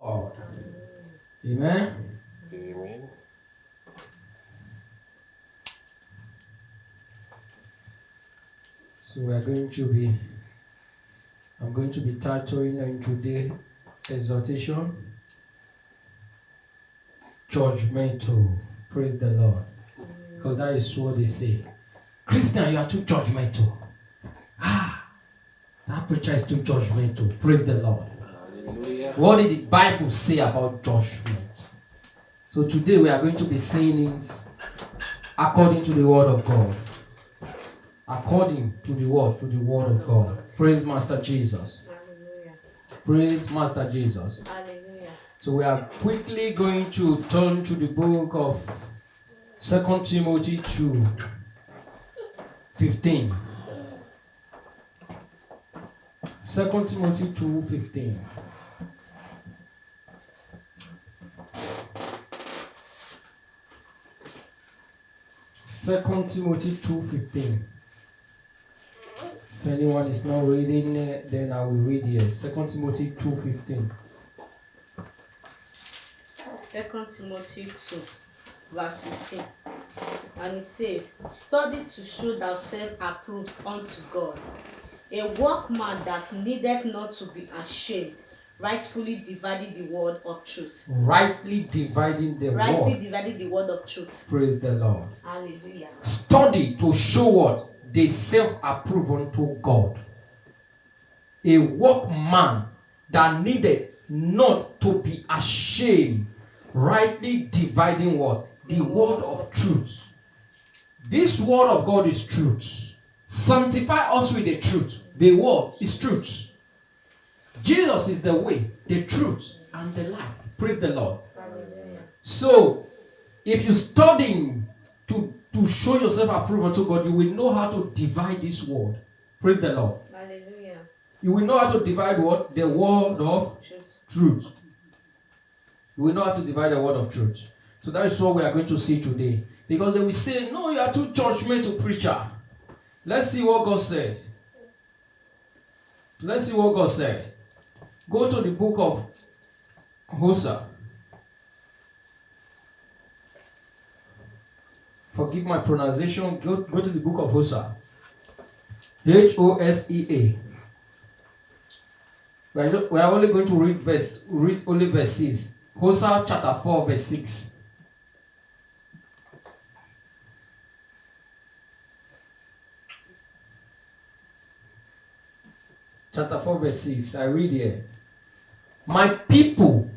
God. Amen. Amen. So I'm going to be titling in today's exhortation, judgmental. Praise the Lord. Because that is what they say. Christian, you are too judgmental. That preacher is too judgmental. Praise the Lord. Hallelujah. What did the Bible say about judgment? So today we are going to be saying it according to the word of God. According to the word of God. Praise Master Jesus. Hallelujah. Praise Master Jesus. Hallelujah. So we are quickly going to turn to the book of 2 Timothy 2:15. 2 Timothy 2:15. Second Timothy 2:15. If anyone is not reading it, then I will read here. 2 Timothy 2:15. 2 Timothy 2, verse 15. And it says, "Study to show thyself approved unto God, a workman that needeth not to be ashamed, rightfully dividing the word of truth." Rightly dividing the Rightly word. dividing the word of truth. Praise the Lord. Hallelujah. Study to show what? They self-approve unto God. A workman that needed not to be ashamed, rightly dividing what? The word of truth. This word of God is truth. Sanctify us with the truth. The word is truth. Jesus is the way, the truth, and the life. Praise the Lord. Hallelujah. So, if you study to show yourself approved unto God, you will know how to divide this word. Praise the Lord. Hallelujah. You will know how to divide what? The word of truth. You will know how to divide the word of truth. So that is what we are going to see today. Because they will say, no, you are too judgmental, preacher. Let's see what God said. Let's see what God said. Go to the book of Hosea. Forgive my pronunciation. Go to the book of Hosea. Hosea. We are only going to read only verses. Hosea chapter 4, verse 6. Chapter 4, verse 6. I read here. My people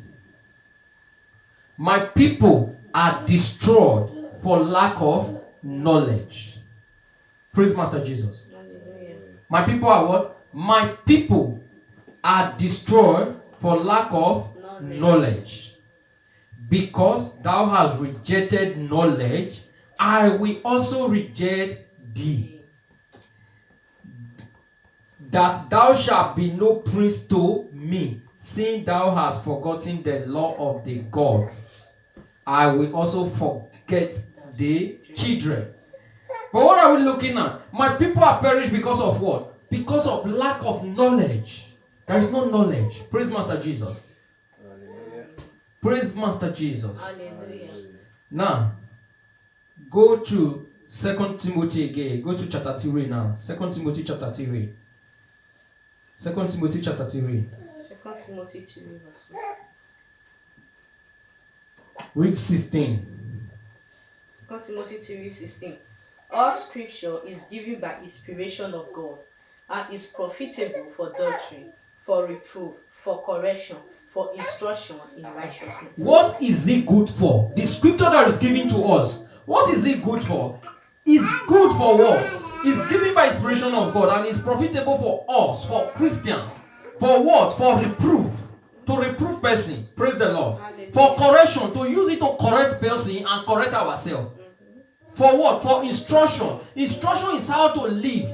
are destroyed for lack of knowledge. Praise Master Jesus. Hallelujah. My people are what? My people are destroyed for lack of knowledge. Because thou hast rejected knowledge, I will also reject thee. That thou shalt be no prince to me, seeing thou hast forgotten the law of the God. I will also forget the children. But what are we looking at? My people are perished because of what? Because of lack of knowledge. There is no knowledge. Praise Master Jesus. Hallelujah. Praise Master Jesus. Hallelujah. Now, go to 2 Timothy again. Go to chapter 3 now. 2 Timothy chapter 3. 2 Timothy chapter 3. 2 Timothy 2, verse 1. Read 16. 2 Timothy 3:16. All scripture is given by inspiration of God and is profitable for doctrine, for reproof, for correction, for instruction in righteousness. What is it good for? The scripture that is given to us, what is it good for? It's good for what? It's given by inspiration of God and is profitable for us, for Christians. For what? For reproof. To reproof person. Praise the Lord. For correction. To use it to correct person and correct ourselves. For what? For instruction. Instruction is how to live.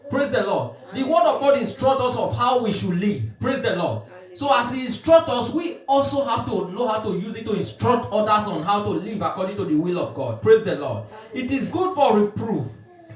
Praise the Lord. The word of God instructs us of how we should live. Praise the Lord. So as he instructs us, we also have to know how to use it to instruct others on how to live according to the will of God. Praise the Lord. It is good for reproof,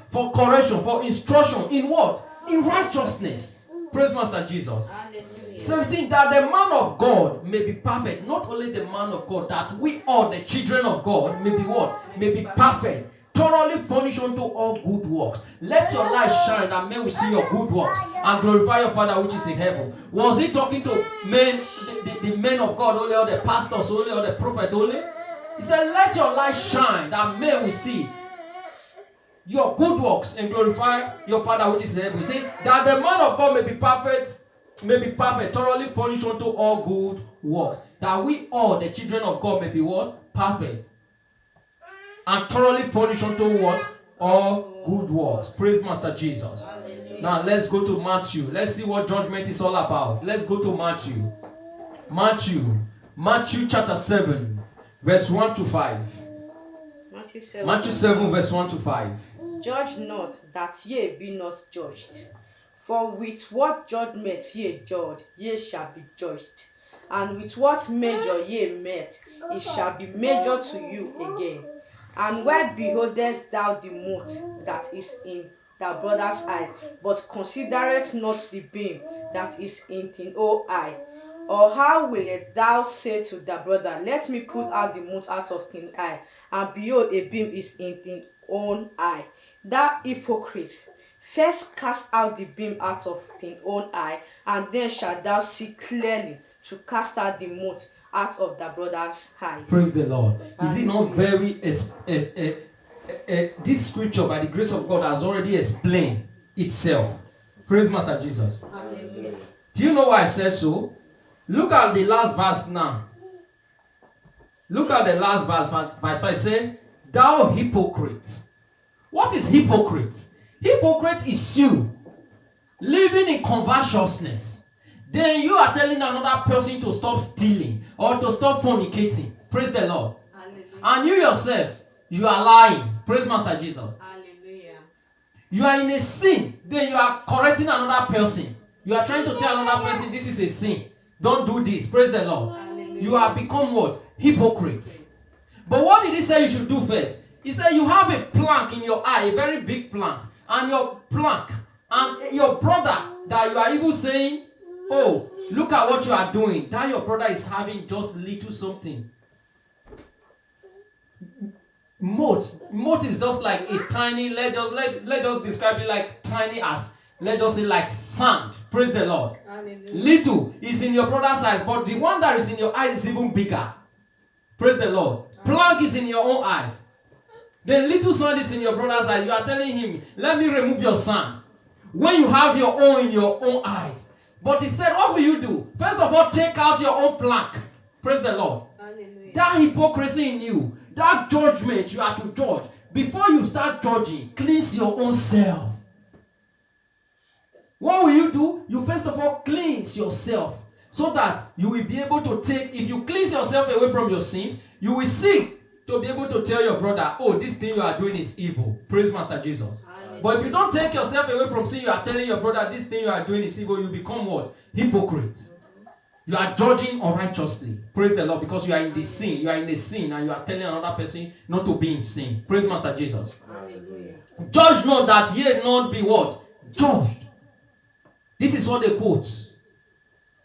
for correction, for instruction. In what? In righteousness. Praise Master Jesus. Hallelujah. 17, that the man of God may be perfect. Not only the man of God, that we all, the children of God, may be what? May be perfect. Thoroughly furnished unto all good works. Let your light shine that men will see your good works and glorify your Father which is in heaven. Was he talking to men, the men of God only, or the pastors only, or the prophet only? He said, let your light shine that men will see your good works and glorify your Father which is in heaven. See, that the man of God may be perfect, thoroughly furnished unto all good works. That we all, the children of God, may be what? Perfect. And thoroughly furnished unto what? All good works. Praise Master Jesus. Hallelujah. Now let's go to Matthew. Let's see what judgment is all about. Let's go to Matthew. Matthew chapter 7, verse 1 to 5. Matthew 7, verse 1 to 5. Judge not, that ye be not judged. For with what judgment ye judge, ye shall be judged. And with what measure ye met, it shall be measured to you again. And where beholdest thou the mote that is in thy brother's eye, but considerest not the beam that is in thine own eye? Or how wilt thou say to thy brother, let me pull out the mote out of thine eye, and behold, a beam is in thine own eye? Thou hypocrite, first cast out the beam out of thine own eye, and then shalt thou see clearly to cast out the mote out of thy brother's eyes. Praise the Lord. Is it not very this scripture by the grace of God has already explained itself? Praise Master Jesus. Hallelujah. Do you know why I said so? Look at the last verse now. Look at the last verse 5 say, thou hypocrite. What is hypocrite? Hypocrite is you living in covetousness. Then you are telling another person to stop stealing or to stop fornicating. Praise the Lord. Hallelujah. And you yourself, you are lying. Praise Master Jesus. Hallelujah. You are in a sin. Then you are correcting another person. You are trying to tell another person this is a sin. Don't do this. Praise the Lord. Hallelujah. You have become what? Hypocrites. But what did he say you should do first? He said you have a plank in your eye, a very big plank. And your plank, and your brother that you are even saying, oh, look at what you are doing. That your brother is having just little something. Mote is just like a tiny, let's just describe it like tiny as, let's just say like sand. Praise the Lord. Hallelujah. Little is in your brother's eyes, but the one that is in your eyes is even bigger. Praise the Lord. Plank is in your own eyes. The little sand is in your brother's eyes. You are telling him, let me remove your sand. When you have your own in your own eyes. But he said, what will you do? First of all, take out your own plank. Praise the Lord. Hallelujah. That hypocrisy in you, that judgment you are to judge. Before you start judging, cleanse your own self. What will you do? You first of all cleanse yourself. So that you will be able to take, if you cleanse yourself away from your sins, you will seek to be able to tell your brother, oh, this thing you are doing is evil. Praise Master Jesus. Hallelujah. But if you don't take yourself away from sin, you are telling your brother, this thing you are doing is evil, you become what? Hypocrites. You are judging unrighteously. Praise the Lord, because you are in the sin. You are in the sin and you are telling another person not to be in sin. Praise Master Jesus. Hallelujah. Judge not that ye not be what? Judged. This is what they quote.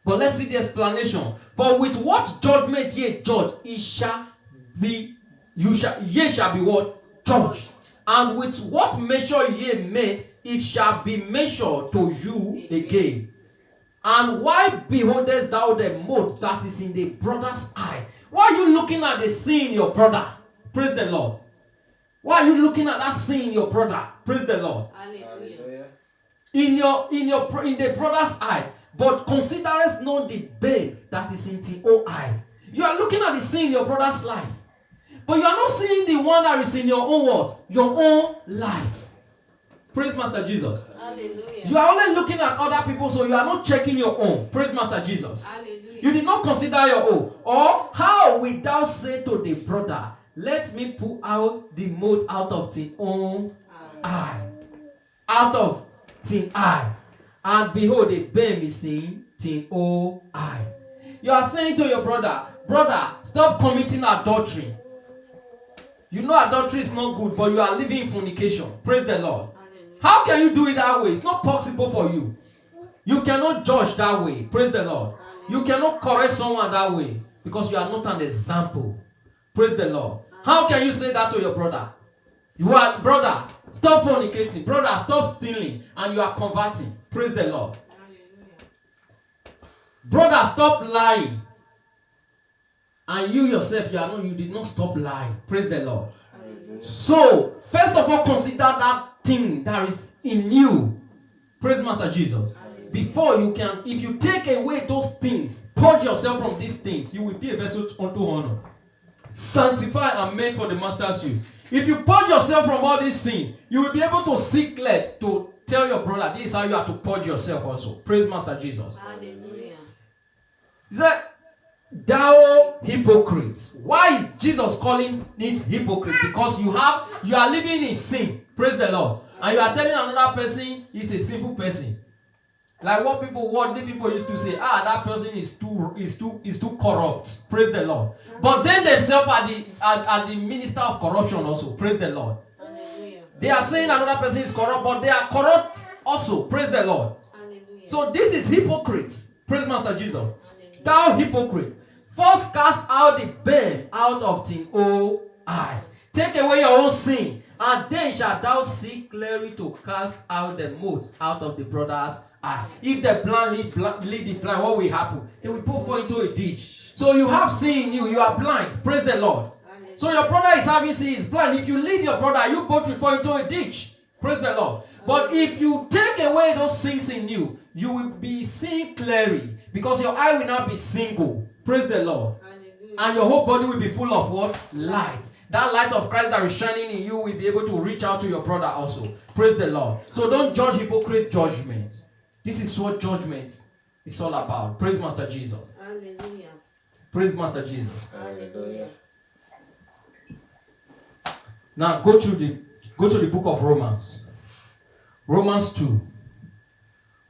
But let's see the explanation. For with what judgment ye judge, it shall be, ye shall be what? Judged. And with what measure ye made, it shall be measured to you again. And why beholdest thou the mote that is in the brother's eye? Why are you looking at the sin in your brother? Praise the Lord. Why are you looking at that sin in your brother? Praise the Lord. Hallelujah. In the brother's eyes, but considerest not the babe that is in thy own eyes. You are looking at the sin in your brother's life, but you are not seeing the one that is in your own what? Your own life. Praise Master Jesus. Hallelujah. You are only looking at other people, so you are not checking your own. Praise Master Jesus. Hallelujah. You did not consider your own. Or how wilt thou say to the brother, let me pull out the mote out of thine own eye, out of thine eye, and behold, the beam is in thine own eyes. You are saying to your brother, stop committing adultery. You know adultery is not good, but you are living in fornication. Praise the Lord. Hallelujah. How can you do it that way? It's not possible for you. You cannot judge that way. Praise the Lord. You cannot correct someone that way because you are not an example. Praise the Lord. How can you say that to your brother? You are, brother, stop fornicating. Brother, stop stealing. And you are converting. Praise the Lord. Brother, stop lying. And you yourself, you did not stop lying. Praise the Lord. So, first of all, consider that thing that is in you. Praise Master Jesus. Before you can, if you take away those things, purge yourself from these things, you will be a vessel unto honor. Sanctified and made for the master's use. If you purge yourself from all these things, you will be able to see clear to tell your brother this is how you have to purge yourself also. Praise Master Jesus. Hallelujah. He said, thou hypocrite. Why is Jesus calling it hypocrite? Because you are living in sin. Praise the Lord. And you are telling another person he's a sinful person. Like what the people used to say, that person is too corrupt. Praise the Lord. But then themselves are the minister of corruption also. Praise the Lord. Hallelujah. They are saying another person is corrupt, but they are corrupt also. Praise the Lord. Hallelujah. So this is hypocrites. Praise Master Jesus. Hallelujah. Thou hypocrite. First cast out the beam out of thine own eyes. Take away your own sin, and then shalt thou see clearly to cast out the mote out of the brother's eye. If the blind lead the blind, what will happen? He will put forth into a ditch. So you have sin in you, you are blind. Praise the Lord. So your brother is having sin, is blind. If you lead your brother, you both will fall into a ditch. Praise the Lord. But if you take away those things in you, you will be seeing clearly, because your eye will not be single. Praise the Lord. And your whole body will be full of what? Light. That light of Christ that is shining in you will be able to reach out to your brother also. Praise the Lord. So don't judge hypocrite judgment. This is what judgment is all about. Praise Master Jesus. Hallelujah. Praise Master Jesus. Hallelujah. Now go to the book of Romans. Romans 2.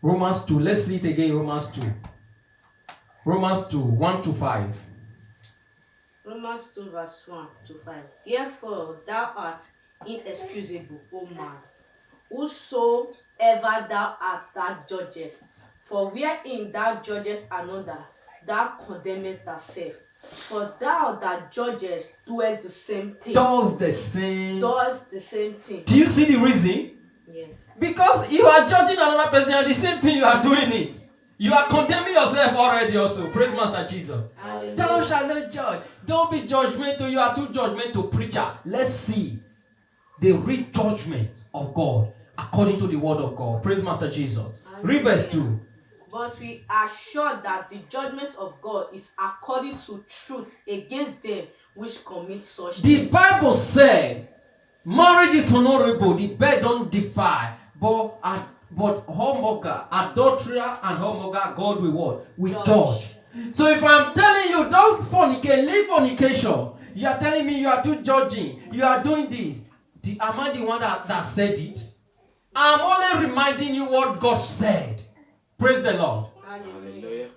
Romans 2. Let's see it again. Romans 2. Romans 2, 1 to 5. Romans 2 verse 1 to 5. Therefore thou art inexcusable, O man, whosoever thou art that judgest. For wherein thou judgest another, thou condemnest thyself. For thou that judgest doest the same thing. Does the same thing. Do you see the reason? Yes. Because you are judging another person and the same thing you are doing it. You are condemning yourself already also. Praise Master Jesus. Hallelujah. Thou shalt not judge. Don't be judgmental. You are too judgmental, preacher. Let's see the real judgment of God according to the word of God. Praise Master Jesus. Read verse 2. But we are sure that the judgment of God is according to truth against them which commit such The things. Bible said, marriage is honorable, the bed don't defile, but whoremonger, adulterer and whoremonger, God will what? Will judge. So if I'm telling you, don't fornicate, leave fornication. You are telling me you are too judging, you are doing this. Am I the one that said it? I'm only reminding you what God said. Praise the Lord. Hallelujah.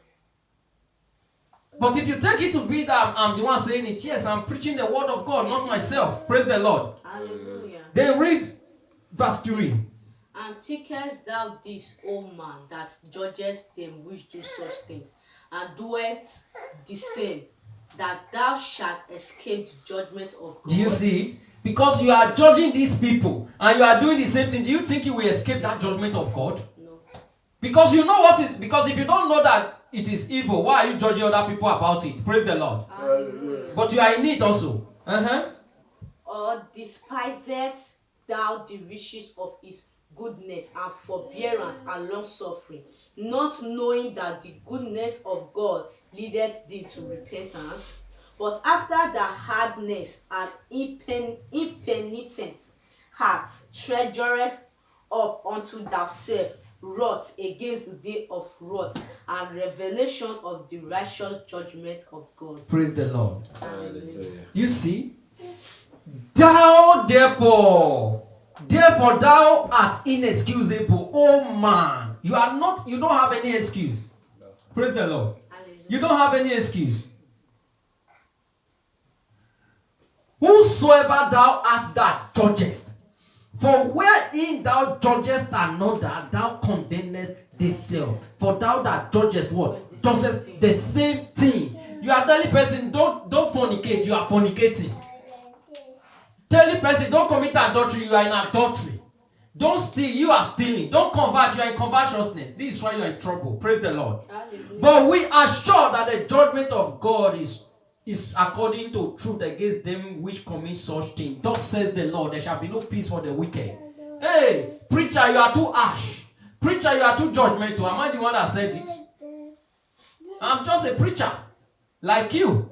But if you take it to be that I'm the one saying it, yes, I'm preaching the word of God, not myself. Praise the Lord. Hallelujah. Then read verse 3. And thinkest thou this, O man, that judgest them which do such things, and doest the same, that thou shalt escape the judgment of God? Do you see it? Because you are judging these people and you are doing the same thing, do you think you will escape that judgment of God? No. Because you know what is, because if you don't know that it is evil, why are you judging other people about it? Praise the Lord. Hallelujah. But you are in it also. Or despisest thou the riches of his goodness and forbearance and long suffering, not knowing that the goodness of God leadeth thee to repentance? But after the hardness and impenitent heart treasureth up unto thyself wrath against the day of wrath and revelation of the righteous judgment of God. Praise the Lord. Hallelujah. You see? Thou therefore thou art inexcusable, oh man. You don't have any excuse. Praise the Lord. Hallelujah. You don't have any excuse. Whosoever thou art that judgest. For wherein thou judgest another, thou condemnest thyself. For thou that judgest what? Doest the same thing. You are telling person, don't fornicate, you are fornicating. Telling person, don't commit adultery, you are in adultery. Don't steal, you are stealing. Don't convert, you are in covetousness. This is why you are in trouble. Praise the Lord. Hallelujah. But we are sure that the judgment of God is according to truth against them which commit such things. Thus says the Lord, there shall be no peace for the wicked. Hey, preacher, you are too harsh. Preacher, you are too judgmental. Am I the one that said it? I'm just a preacher, like you.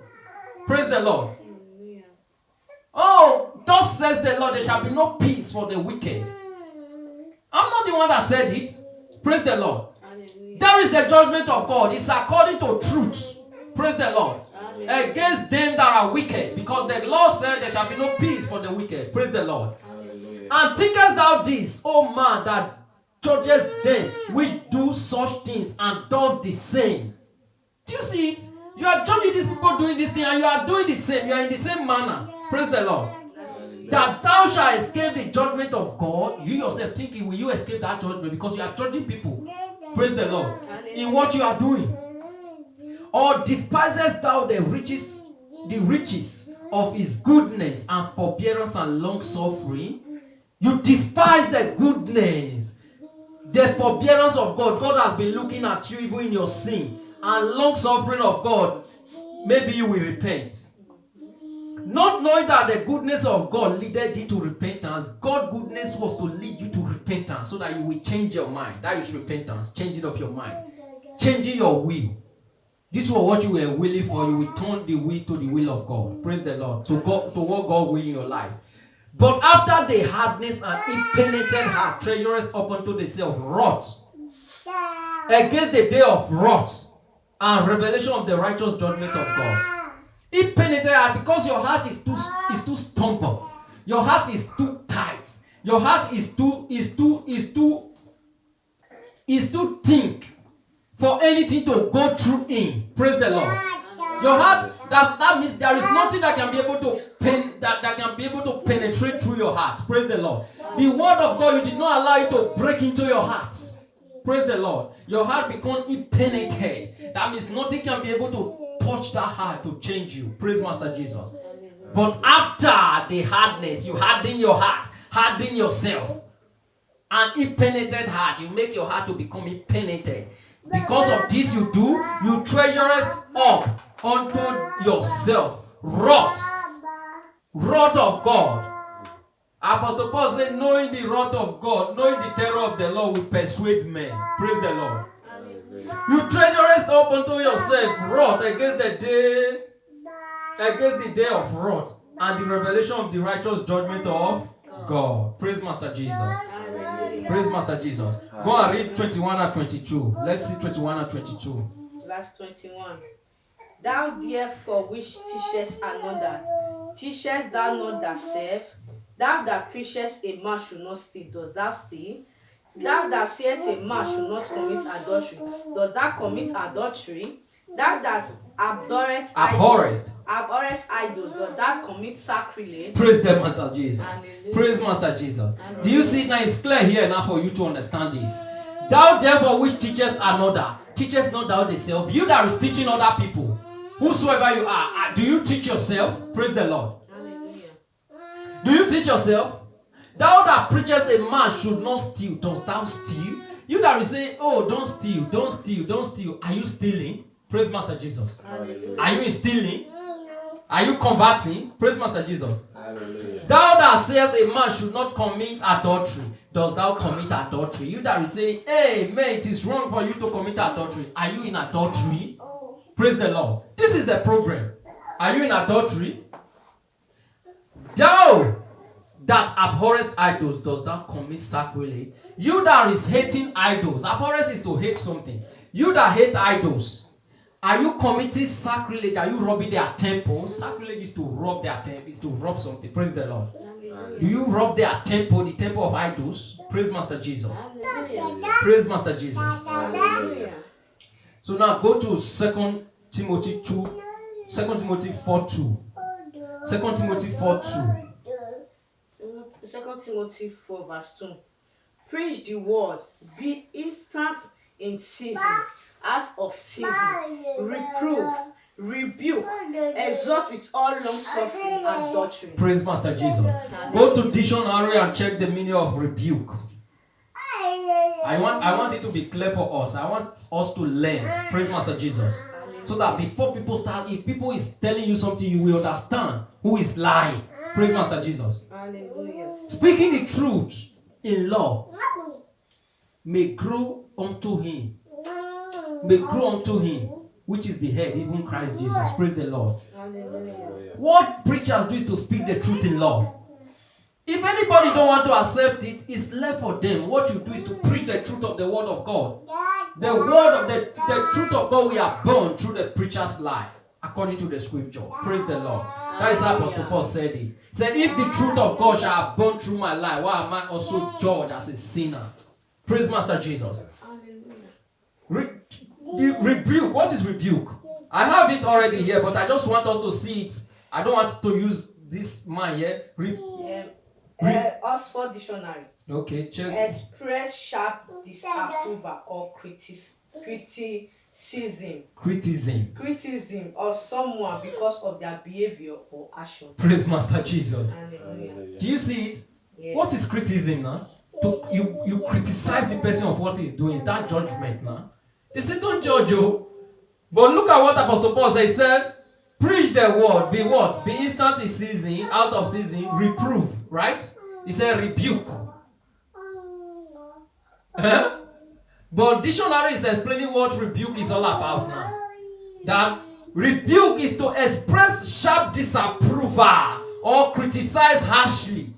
Praise the Lord. Hallelujah. Oh, thus says the Lord, there shall be no peace for the wicked. I'm not the one that said it. Praise the Lord. Hallelujah. There is the judgment of God. It's according to truth. Praise the Lord. Hallelujah. Against them that are wicked. Because the Lord said there shall be no peace for the wicked. Praise the Lord. Hallelujah. And thinkest thou this, O man, that judges them which do such things and does the same? Do you see it? You are judging these people doing this thing and you are doing the same. You are in the same manner. Praise the Lord. That thou shalt escape the judgment of God. You yourself thinking, will you escape that judgment? Because you are judging people. Praise the Lord. In what you are doing. Or despisest thou the riches of his goodness and forbearance and long suffering? You despise the goodness, the forbearance of God. God has been looking at you even in your sin. And long suffering of God. Maybe you will repent. Not knowing that the goodness of God leaded you to repentance. God's goodness was to lead you to repentance so that you will change your mind. That is repentance. Changing of your mind. Changing your will. This was what you were willing for. You will turn the will to the will of God. Praise the Lord. To what God will in your life. But after the hardness and impenitent heart treasurest up unto the self wrath against the day of wrath and revelation of the righteous judgment of God. Impenitent heart, because your heart is too stubborn. Your heart is too tight. Your heart is too thick for anything to go through in. Praise the Lord. Your heart, that means there is nothing that can be able to penetrate through your heart. Praise the Lord. The word of God, you did not allow it to break into your heart. Praise the Lord. Your heart becomes impenitent. That means nothing can be able to touch that heart to change you. Praise Master Jesus. But after the hardness, you harden your heart, harden yourself. An impenitent heart, you make your heart to become impenitent. Because of this you do, you treasure up unto yourself wrath of God. Apostle Paul said, knowing the wrath of God, knowing the terror of the Lord will persuade men. Praise the Lord. You treasure up unto yourself wrath against the day of wrath and the revelation of the righteous judgment of God. Praise Master Jesus. Praise Master Jesus. Go and read 21 and 22. Let's see 21 and 22. Verse 21. Thou therefore which teachest another, teachest thou not thyself? Thou that preachest a man should not steal, dost thou steal? Thou that sayest a man should not commit adultery, does thou commit adultery? Thou that abhorrest idols, does thou commit sacrilege? Praise the Master Jesus. Hallelujah. Praise Master Jesus. Hallelujah. Do you see now? It's clear here now for you to understand this. Thou therefore which teachest another, teachest not thou thyself. You that is teaching other people, whosoever you are, do you teach yourself? Praise the Lord. Hallelujah. Do you teach yourself? Thou that preachest a man should not steal, dost thou steal? You that will say, oh, don't steal, don't steal, don't steal. Are you stealing? Praise Master Jesus. Hallelujah. Are you stealing? Are you converting? Praise Master Jesus. Hallelujah. Thou that sayest a man should not commit adultery, dost thou commit adultery? You that will say, hey, man, it is wrong for you to commit adultery. Are you in adultery? Praise the Lord. This is the problem. Are you in adultery? Thou that abhorrest idols, does thou commit sacrilege? You that is hating idols. Abhorrence is to hate something. You that hate idols, are you committing sacrilege? Are you robbing their temple? Sacrilege is to rob their temple, is to rob something. Praise the Lord. Hallelujah. Do you rob their temple, the temple of idols? Praise Master Jesus. Hallelujah. Praise Master Jesus. Hallelujah. So now go to 2 Timothy 2, 2 Timothy 4:2. 2 Timothy 4:2. 2 Timothy 4 verse 2. Preach the word, be instant in season, out of season, reprove, rebuke, exhort with all long suffering and doctrine. Praise Master Jesus. Go to dictionary and check the meaning of rebuke. I want it to be clear for us. I want us to learn. Praise Master Jesus. So that before people start, if people is telling you something, you will understand who is lying. Praise Master Jesus. Hallelujah. Speaking the truth in love may grow unto him. May grow unto him, which is the head, even Christ Jesus. Praise the Lord. Hallelujah. What preachers do is to speak the truth in love. If anybody don't want to accept it, it's left for them. What you do is to preach the truth of the word of God. The word of the truth of God we are born through the preacher's life, according to the scripture. Praise the Lord. That is how Apostle Paul said it. He said, if the truth of God shall have born through my life, why am I also judged as a sinner? Praise Master Jesus. Rebuke. What is rebuke? I have it already here, but I just want us to see it. I don't want to use this man here. Oxford Dictionary. Okay, check. Express sharp disapproval or criticism. Criticism of someone because of their behavior or action. Praise Master Jesus. Hallelujah. Do you see it? Yes. What is criticism now? You criticize the person of what he's doing. Is that judgment now? They say don't judge you. But look at what Apostle Paul said. He said, preach the word. Be what? Be instant in season, out of season, reprove. Right? He said rebuke. But dictionary is explaining what rebuke is all about now. That rebuke is to express sharp disapproval or criticize harshly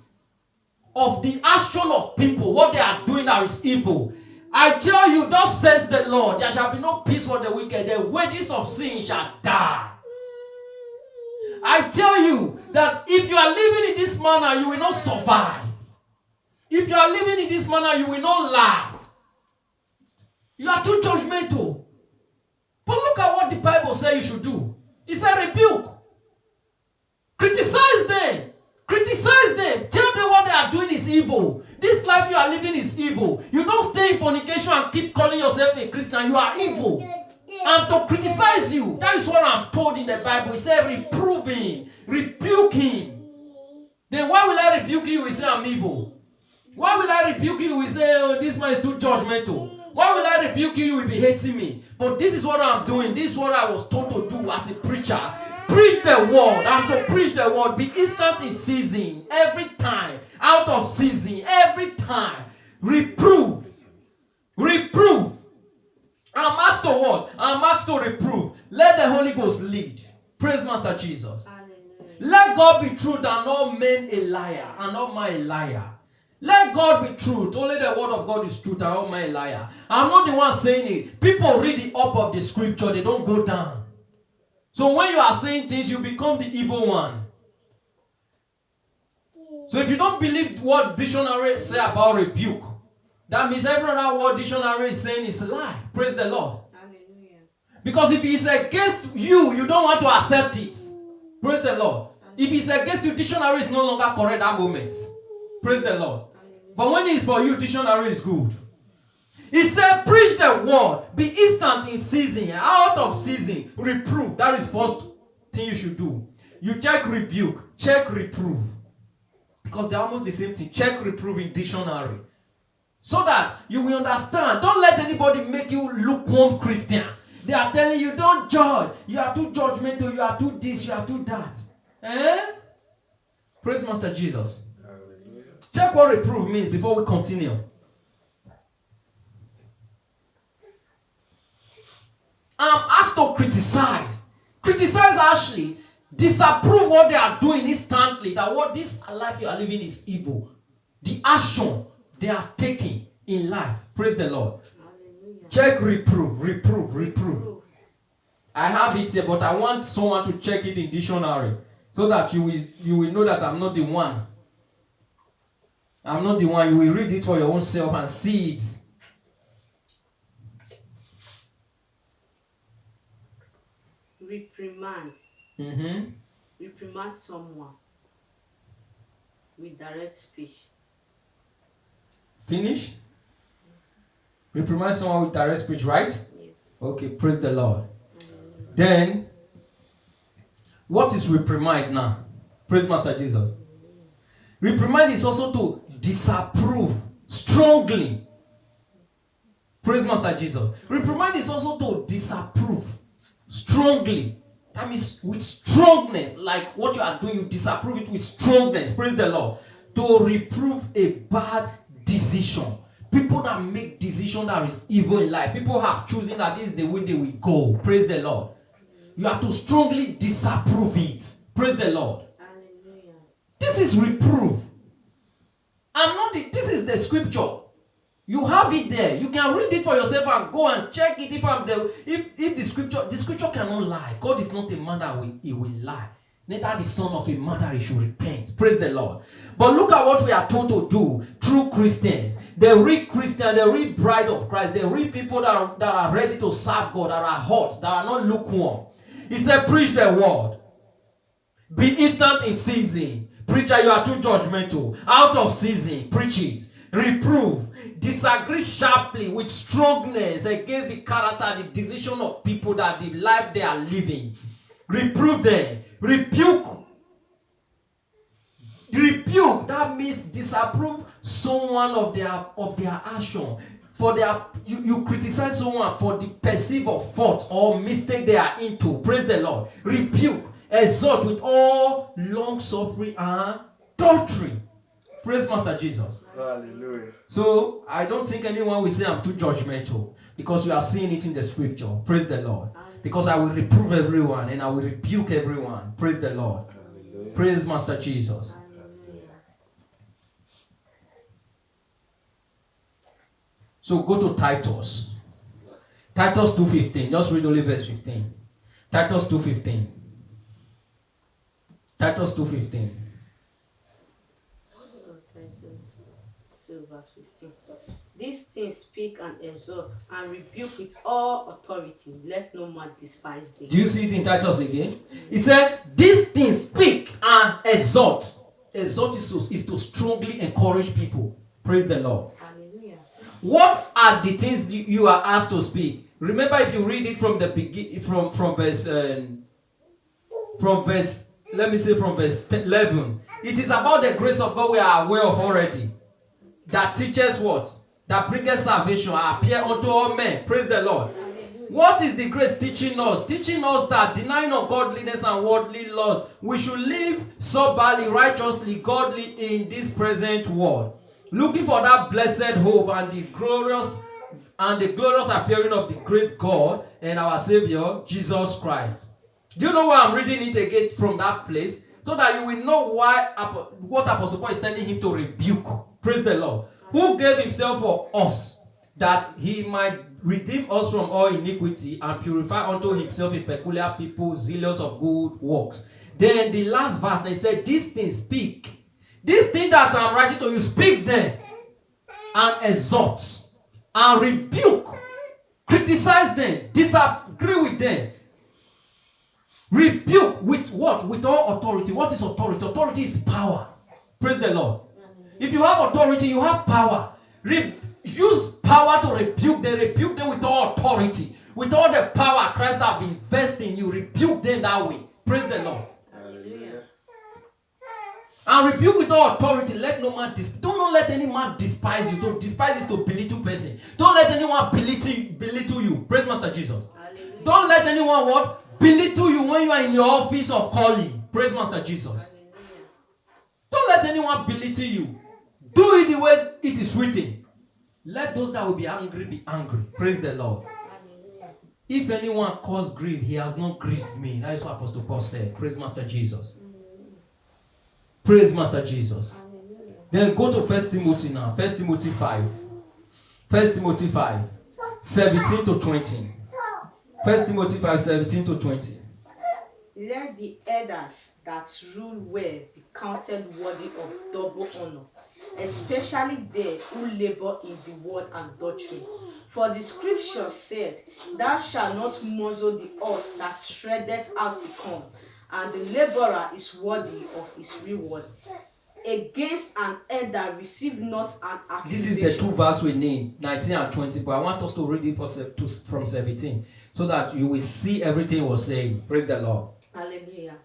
of the action of people, what they are doing that is evil. I tell you, thus says the Lord, there shall be no peace for the wicked. The wages of sin shall die. I tell you that if you are living in this manner, you will not survive. If you are living in this manner, you will not last. You are too judgmental. But look at what the Bible says you should do. It said rebuke. Criticize them. Criticize them. Tell them what they are doing is evil. This life you are living is evil. You don't stay in fornication and keep calling yourself a Christian. You are evil. And to criticize you, that is what I'm told in the Bible. It said reprove him, rebuke him. Then why will I rebuke you? We say I'm evil. Why will I rebuke you? We say, oh, this man is too judgmental. Why will I rebuke you? You will be hating me. But this is what I'm doing. This is what I was taught to do as a preacher. Preach the word. I'm to preach the word. Be instant in season. Every time. Out of season. Every time. Reprove. Reprove. I'm asked to what? I'm asked to reprove. Let the Holy Ghost lead. Praise Master Jesus. Hallelujah. Let God be truth and all men a liar. And all man a liar. Let God be truth. Only the word of God is truth and all men a liar. I'm not the one saying it. People read the up of the scripture. They don't go down. So when you are saying things, you become the evil one. So if you don't believe what dictionary say about rebuke, that means every other word dictionary is saying is a lie. Praise the Lord. Hallelujah. Because if it's against you, you don't want to accept it. Praise the Lord. If it's against you, dictionary is no longer correct that moment. Praise the Lord. But when it's for you, dictionary is good. He said, preach the word. Be instant in season. Out of season. Reprove. That is first thing you should do. You check rebuke. Check reprove. Because they're almost the same thing. Check reprove in dictionary. So that you will understand. Don't let anybody make you lukewarm Christian. They are telling you, don't judge. You are too judgmental. You are too this. You are too that. Praise Master Jesus. Hallelujah. Check what reprove means before we continue. I'm asked to criticize. Criticize harshly. Disapprove what they are doing instantly. That what this life you are living is evil. The action they are taking in life. Praise the Lord. Hallelujah. Check reprove. I have it here, but I want someone to check it in dictionary. So that you will know that I'm not the one. I'm not the one. You will read it for your own self and see it. Reprimand. Mm-hmm. Reprimand someone. with direct speech. Finish? Reprimand someone with direct speech, right? Yeah. Okay, praise the Lord. Then, what is reprimand now? Praise Master Jesus. Reprimand is also to disapprove strongly. Praise Master Jesus. Reprimand is also to disapprove strongly. That means with strongness, like what you are doing, you disapprove it with strongness. Praise the Lord. To reprove a bad decision. People that make decision that is evil in life. People have chosen that this is the way they will go. Praise the Lord. You have to strongly disapprove it. Praise the Lord. Hallelujah. This is reproof. This is the scripture. You have it there. You can read it for yourself and go and check it if the scripture cannot lie. God is not a man that he will lie. Neither the son of a man that he should repent. Praise the Lord. But look at what we are told to do through Christians. The real Christian, the real bride of Christ, the real people that are ready to serve God, that are hot, that are not lukewarm. He said, preach the word. Be instant in season. Preacher, you are too judgmental. Out of season, preach it. Reprove. Disagree sharply with strongness against the character, the decision of people that the life they are living. Reprove them. Rebuke. Rebuke. That means disapprove someone of their action. For you criticize someone for the perceived of fault or mistake they are into. Praise the Lord. Rebuke. Exhort with all long suffering and doctrine. Praise Master Jesus. Hallelujah. So I don't think anyone will say I'm too judgmental because we are seeing it in the scripture. Praise the Lord. Because I will reprove everyone and I will rebuke everyone. Praise the Lord. Hallelujah. Praise Master Jesus. So go to Titus. Titus 2:15. Just read only verse 15. Titus 2:15. Titus 2:15. So verse 15. These things speak and exhort and rebuke with all authority. Let no man despise thee. Do you see it in Titus again? It said, these things speak and exhort. Exhort is to strongly encourage people. Praise the Lord. Hallelujah. What are the things you are asked to speak? Remember, if you read it from the beginning, from verse 11, it is about the grace of God we are aware of already. That teaches what? That bringeth salvation appear unto all men. Praise the Lord. What is the grace teaching us? Teaching us that denying ungodliness and worldly lust, we should live soberly, righteously, godly in this present world. Looking for that blessed hope and the glorious appearing of the great God and our Savior, Jesus Christ. Do you know why I'm reading it again from that place? So that you will know what Apostle Paul is telling him to rebuke. Praise the Lord. Who gave himself for us, that he might redeem us from all iniquity and purify unto himself a peculiar people, zealous of good works. Then the last verse, they said, these things speak. These things that I'm writing to you, speak them and exhort and rebuke, criticize them, disagree with them. Rebuke with what? With all authority. What is authority? Authority is power. Praise the Lord. If you have authority, you have power. Use power to rebuke them. Rebuke them with all authority. With all the power Christ has invested in you, rebuke them that way. Praise the Lord. Hallelujah. And rebuke with all authority. Let no man don't let any man despise you. Don't despise is to belittle person. Don't let anyone belittle you. Praise Master Jesus. Hallelujah. Don't let anyone what? Belittle you when you are in your office of calling. Praise Master Jesus. Hallelujah. Don't let anyone belittle you. Do it the way it is written. Let those that will be angry be angry. Praise the Lord. Hallelujah. If anyone caused grief, he has not grieved me. That is what Apostle Paul said. Praise Master Jesus. Praise Master Jesus. Hallelujah. Then go to 1 Timothy now. 1 Timothy 5. 1 Timothy 5. 17 to 20. 1 Timothy 5, 17 to 20. Let the elders that rule well be counted worthy of double honor, especially they who labor in the word and doctrine. For the scripture said, thou shalt not muzzle the ox that treadeth out the corn, and the laborer is worthy of his reward. Against an elder receive not an This accusation. is the two verse we need, 19 and 20. But I want us to read it from 17, so that you will see everything we're saying. Praise the Lord. Hallelujah.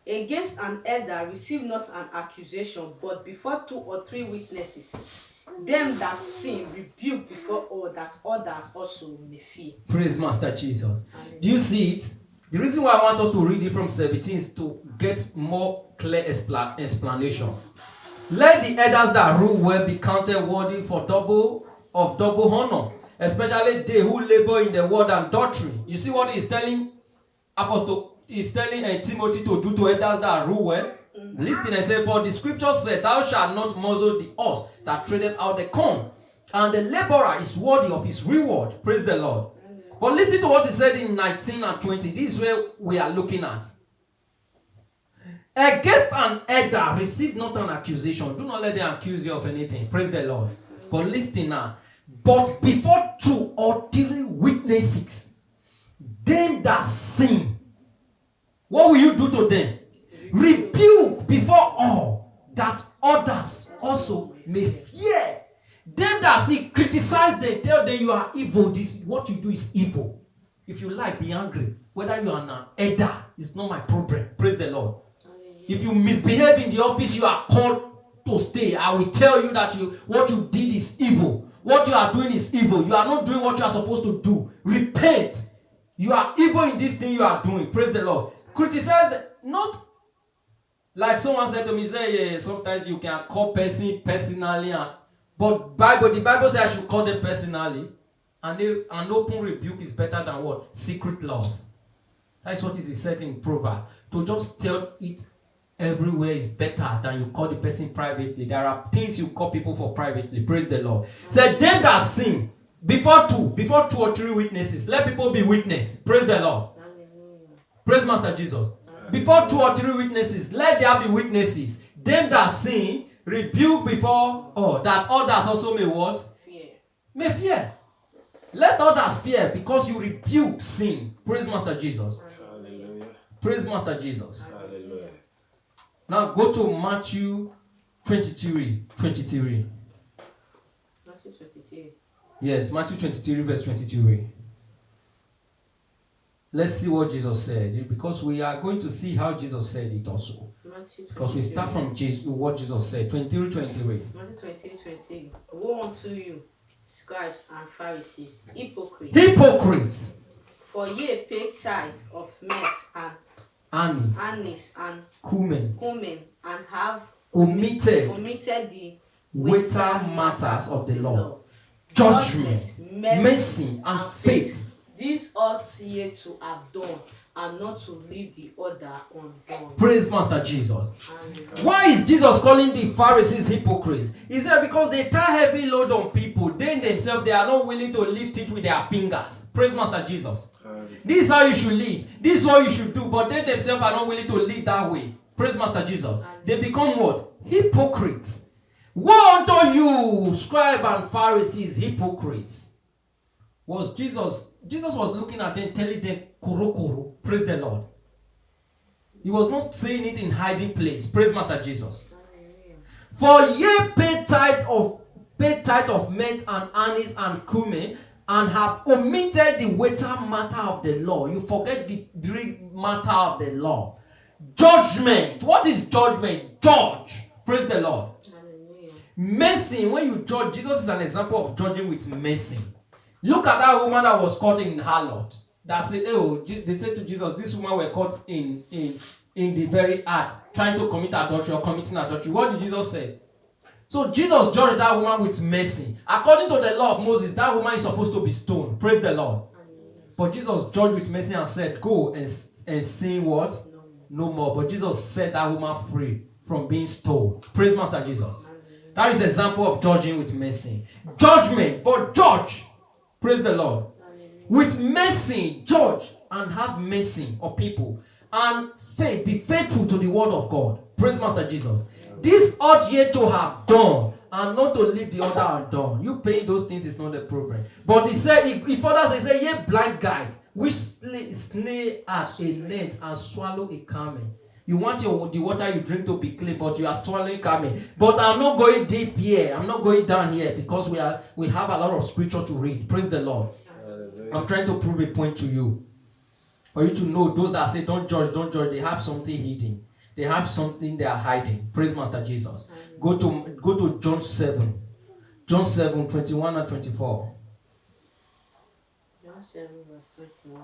Against an elder receive not an accusation, but before 2 or 3 witnesses, them that sin rebuke before all, that others also may fear. Praise Master Jesus. Hallelujah. Do you see it? The reason why I want us to read it from 17 is to get more clear explanation. Let the elders that rule well be counted worthy for double honor, especially they who labor in the word and doctrine. You see what he's telling Apostle? He's telling Timothy to do to elders that rule well. Listen and say, for the scripture said, thou shalt not muzzle the ox that treadeth out the corn, and the laborer is worthy of his reward. Praise the Lord. But listen to what he said in 19 and 20. This is where we are looking at. Against an elder, receive not an accusation. Do not let them accuse you of anything. Praise the Lord. But listen now. But before 2 or 3 witnesses, them that sin, what will you do to them? Rebuke before all, that others also may fear. Them that sin, criticize them, tell them you are evil. This what you do is evil. If you like, be angry. Whether you are an elder, it's not my problem. Praise the Lord. If you misbehave in the office, you are called to stay. I will tell you that what you did is evil. What you are doing is evil. You are not doing what you are supposed to do. Repent. You are evil in this thing you are doing. Praise the Lord. Criticize them. Not like someone said to me, say, yeah, sometimes you can call person personally, but the Bible says I should call them personally. And an open rebuke is better than what? Secret love. That's what is said in Proverbs. To just tell it everywhere is better than you call the person privately. There are things you call people for privately. Praise the Lord. Say, them that sin, before 2 or 3 witnesses, let people be witness. Praise the Lord. Praise Master Jesus. Before 2 or 3 witnesses, let there be witnesses. Them that sin, rebuke before all, that others also may what? Fear. May fear. Let others fear because you rebuke sin. Praise Master Jesus. Hallelujah. Praise Master Jesus. Hallelujah. Now go to Matthew 23. Matthew 23. Yes, Matthew 23 verse 23. Let's see what Jesus said, because we are going to see how Jesus said it also. Because we start from what Jesus said. 23, 23. Matthew 23, 23. Woe unto you, scribes and Pharisees, hypocrites! Hypocrites! For ye pay tithe of myrrh and anise and cumin, and have omitted the weightier matters of the law, judgment, mercy, and faith. This ought ye to have done, and not to leave the other undone. Praise Master Jesus. Hallelujah. Why is Jesus calling the Pharisees hypocrites? He said because they tie heavy load on people. They themselves, they are not willing to lift it with their fingers. Praise Master Jesus. This is how you should live. This is what you should do. But they themselves are not willing to live that way. Praise Master Jesus. They become what? Hypocrites. Woe unto you, scribe and Pharisees, hypocrites. Jesus was looking at them, telling them, koro. Praise the Lord. He was not saying it in hiding place. Praise Master Jesus. For ye pay tithe of myrrh and anise and cumin, and have omitted the weightier matter of the law. You forget the matter of the law. Judgment. What is judgment? Judge. Praise the Lord. Mercy. When you judge, Jesus is an example of judging with mercy. Look at that woman that was caught in harlot. That said, they said to Jesus, this woman were caught in the very act, trying to commit adultery or committing adultery. What did Jesus say? So Jesus judged that woman with mercy. According to the law of Moses, that woman is supposed to be stoned. Praise the Lord. But Jesus judged with mercy and said, go and sin what? No more. But Jesus set that woman free from being stoned. Praise Master Jesus. That is an example of judging with mercy. Judgment, but judge. Praise the Lord. With mercy, judge and have mercy on people. And faith, be faithful to the word of God. Praise Master Jesus. This ought ye to have done, and not to leave the other undone. You paying those things is not the problem. But he said, he further said, ye blind guide, which snare at a net and swallow a camel. You want the water you drink to be clean, but you are swallowing camel. But I'm not going deep here. I'm not going down here because we have a lot of scripture to read. Praise the Lord. Hallelujah. I'm trying to prove a point to you. For you to know, those that say don't judge, they have something hidden. They have something they are hiding. Praise Master Jesus. Go to John 7. John 7, 21 and 24. John 7 verse 21.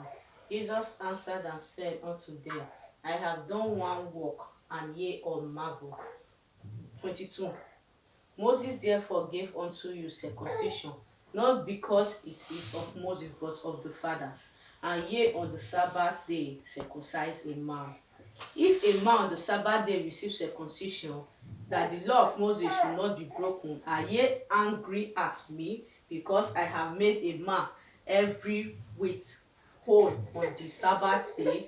Jesus answered and said unto them, I have done one work, and ye all marvel. 22. Moses therefore gave unto you circumcision, not because it is of Moses, but of the fathers. And ye on the Sabbath day circumcise a man. If a man on the Sabbath day receives circumcision, that the law of Moses should not be broken, are ye angry at me, because I have made a man every whit whole on the Sabbath day?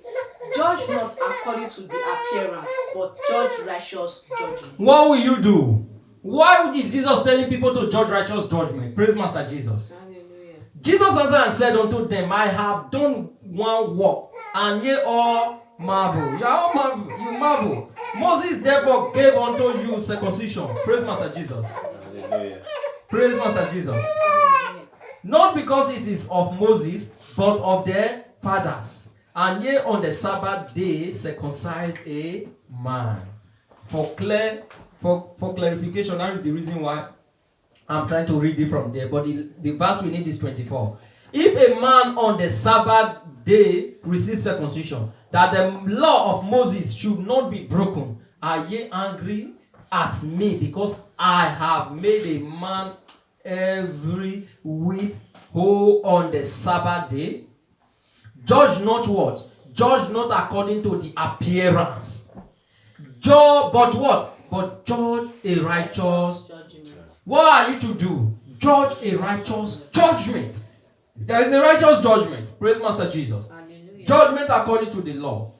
Judge not according to the appearance, but judge righteous judgment. What will you do? Why is Jesus telling people to judge righteous judgment? Praise Master Jesus. Hallelujah. Jesus answered and said unto them, I have done one work, and ye all marvel. You are all marvel. You marvel. Moses therefore gave unto you circumcision. Praise Master Jesus. Hallelujah. Praise Master Jesus. Not because it is of Moses, but of their fathers. And ye on the Sabbath day circumcise a man. For clarification, that is the reason why I'm trying to read it from there. But the verse we need is 24. If a man on the Sabbath day receives circumcision, that the law of Moses should not be broken, are ye angry at me, because I have made a man every week whole on the Sabbath day? Judge not what? Judge not according to the appearance. Judge, but what? But judge a righteous. Judgment. What are you to do? Judge a righteous judgment. There is a righteous judgment. Praise Master Jesus. Hallelujah. Judgment according to the law.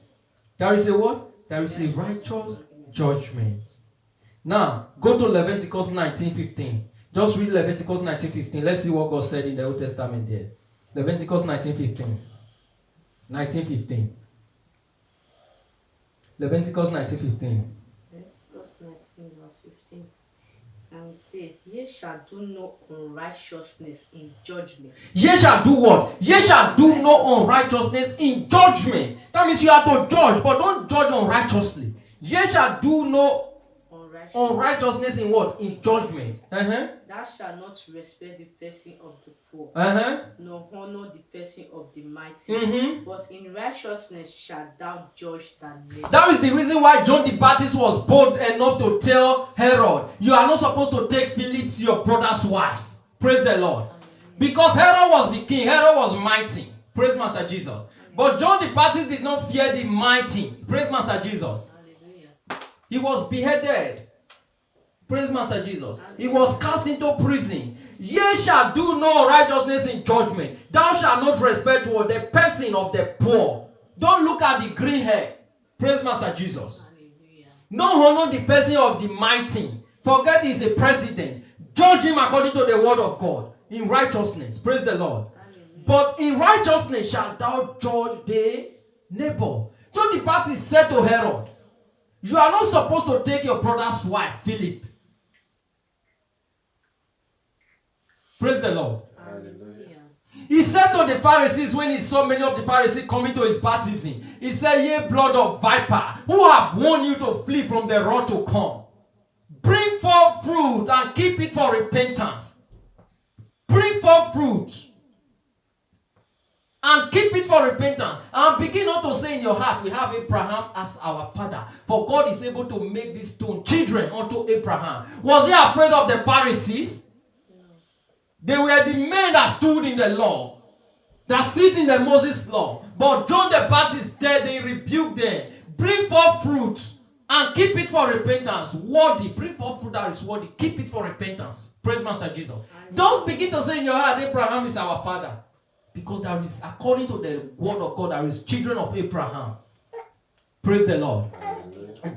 There is a what? There is a righteous judgment. Now, go to Leviticus 19:15. Just read Leviticus 19:15. Let's see what God said in the Old Testament there. Leviticus 19:15. 19:15. Leviticus 19:15. Leviticus 19 verse 15. And it says, ye shall do no unrighteousness in judgment. Ye shall do what? Ye shall do no unrighteousness in judgment. That means you have to judge, but don't judge unrighteously. Ye shall do no unrighteousness in what? In judgment. Thou shalt not respect the person of the poor, nor honor the person of the mighty, but in righteousness shalt thou judge thy neighbor. That is the reason why John the Baptist was bold enough to tell Herod, you are not supposed to take Philip, your brother's wife. Praise the Lord. Because Herod was the king, Herod was mighty. Praise Master Jesus. But John the Baptist did not fear the mighty. Praise Master Jesus. Hallelujah. He was beheaded. Praise Master Jesus. He was cast into prison. Ye shall do no righteousness in judgment. Thou shalt not respect what the person of the poor. Don't look at the green hair. Praise Master Jesus. Hallelujah. No honor the person of the mighty. Forget he's a president. Judge him according to the word of God. In righteousness. Praise the Lord. Hallelujah. But in righteousness shalt thou judge the neighbor. John the Baptist said to Herod, you are not supposed to take your brother's wife, Philip. Praise the Lord. Hallelujah. He said to the Pharisees when he saw many of the Pharisees coming to his baptism, he said, ye blood of viper, who have warned you to flee from the wrath to come? Bring forth fruit and keep it for repentance. Bring forth fruit and keep it for repentance. And begin not to say in your heart, we have Abraham as our father. For God is able to make these stone children unto Abraham. Was he afraid of the Pharisees? They were the men that stood in the law, that sit in the Moses law. But John the Baptist there, they rebuked them. Bring forth fruit and keep it for repentance. Worthy. Bring forth fruit that is worthy. Keep it for repentance. Praise Master Jesus. Don't begin to say in your heart, Abraham is our father. Because there is, according to the word of God, there is children of Abraham. Praise the Lord.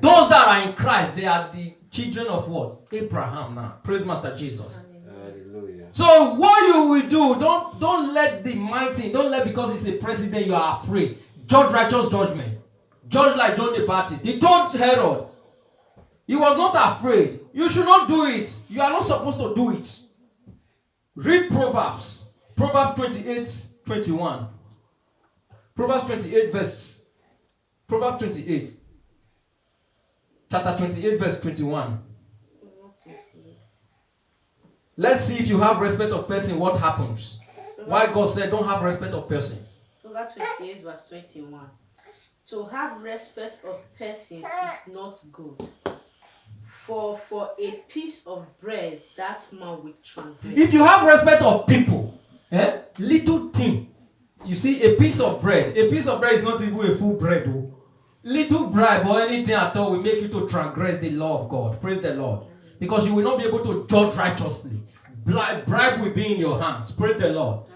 Those that are in Christ, they are the children of what? Abraham now. Praise Master Jesus. Hallelujah. So what you will do, don't let the mighty, don't let because he's a president you are afraid. Judge righteous judgment. judge like John the Baptist. He told Herod, he was not afraid. You should not do it. You are not supposed to do it. Read Proverbs. Proverbs 28:21. Proverbs 28 verse. Proverbs 28. Chapter 28 verse 21. Let's see if you have respect of person, what happens. Why God said don't have respect of person. Proverbs 28 verse 21. To have respect of persons is not good. For a piece of bread that man will transgress. If you have respect of people, little thing. You see, a piece of bread is not even a full bread. Oh. Little bribe or anything at all will make you to transgress the law of God. Praise the Lord. Because you will not be able to judge righteously. Bribe will be in your hands. Praise the Lord.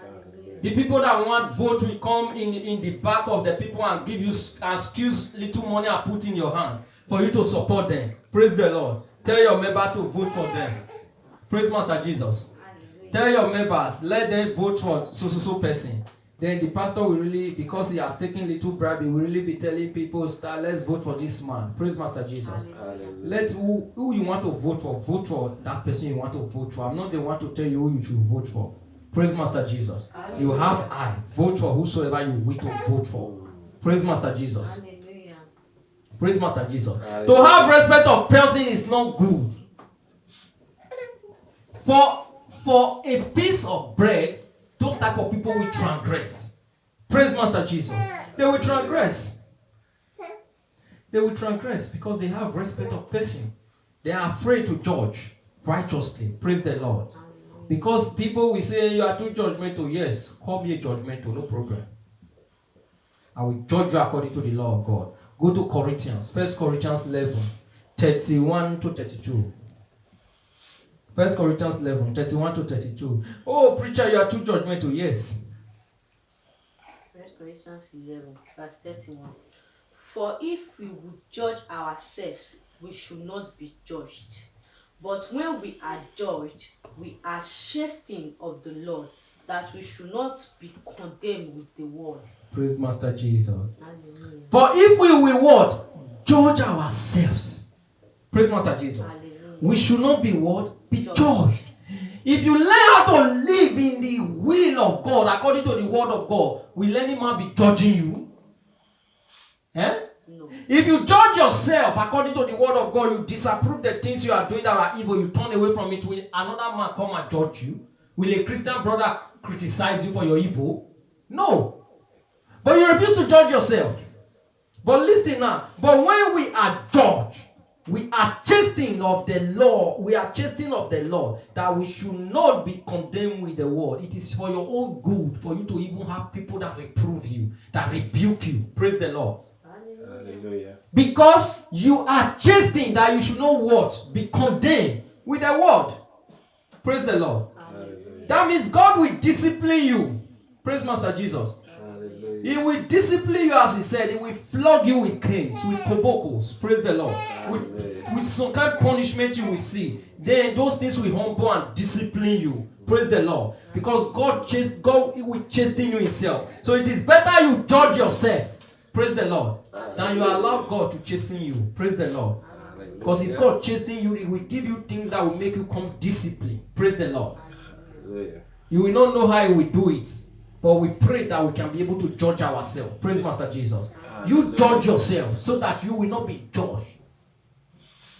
The people that want vote will come in the back of the people and give you and squeeze little money and put in your hand for you to support them. Praise the Lord. Tell your member to vote for them. Praise Master Jesus. Tell your members, let them vote for so person. Then the pastor will really, because he has taken little bribe, he will really be telling people, let's vote for this man. Praise Master Jesus. Let who you want to vote for that person you want to vote for. I'm not the one to tell you who you should vote for. Praise Master Jesus. You have I. Vote for whosoever you wish to vote for. Praise Master Jesus. Hallelujah. Praise Master Jesus. To have respect of person is not good. For a piece of bread, those type of people will transgress. Praise Master Jesus. They will transgress. They will transgress because they have respect of person. They are afraid to judge righteously. Praise the Lord. Because people will say, you are too judgmental. Yes, call me judgmental, no problem. I will judge you according to the law of God. Go to Corinthians. 1 Corinthians 11, 31 to 32. 1 Corinthians 11, 31 to 32. Oh, preacher, you are too judgmental. Yes. 1 Corinthians 11, verse 31. For if we would judge ourselves, we should not be judged. But when we are judged, we are chastened of the Lord, that we should not be condemned with the world. Praise Master Jesus. Hallelujah. For if we will what? Judge ourselves. Praise Master Jesus. Hallelujah. We should not be what? Be judged. If you learn how to live in the will of God, according to the word of God, will any man be judging you? No. If you judge yourself according to the word of God, you disapprove the things you are doing that are evil, you turn away from it, will another man come and judge you? Will a Christian brother criticize you for your evil? No. But you refuse to judge yourself. But listen now. But when we are judged, we are chastened of the law. We are chastened of the law that we should not be condemned with the world. It is for your own good for you to even have people that reprove you, that rebuke you. Praise the Lord. Hallelujah. Because you are chastened that you should not what? Be condemned with the word. Praise the Lord. Hallelujah. That means God will discipline you. Praise Master Jesus. Hallelujah. He will discipline you as he said. He will flog you with canes, with kobokos. Praise the Lord. With some kind of punishment you will see. Then those things will humble and discipline you. Praise the Lord. Because God will chasten you himself. So it is better you judge yourself. Praise the Lord. Than you allow God to chasten you. Praise the Lord. Because if God chasten you, he will give you things that will make you come disciplined. Praise the Lord. Hallelujah. You will not know how he will do it. But we pray that we can be able to judge ourselves. Praise Master Jesus. You judge yourself so that you will not be judged.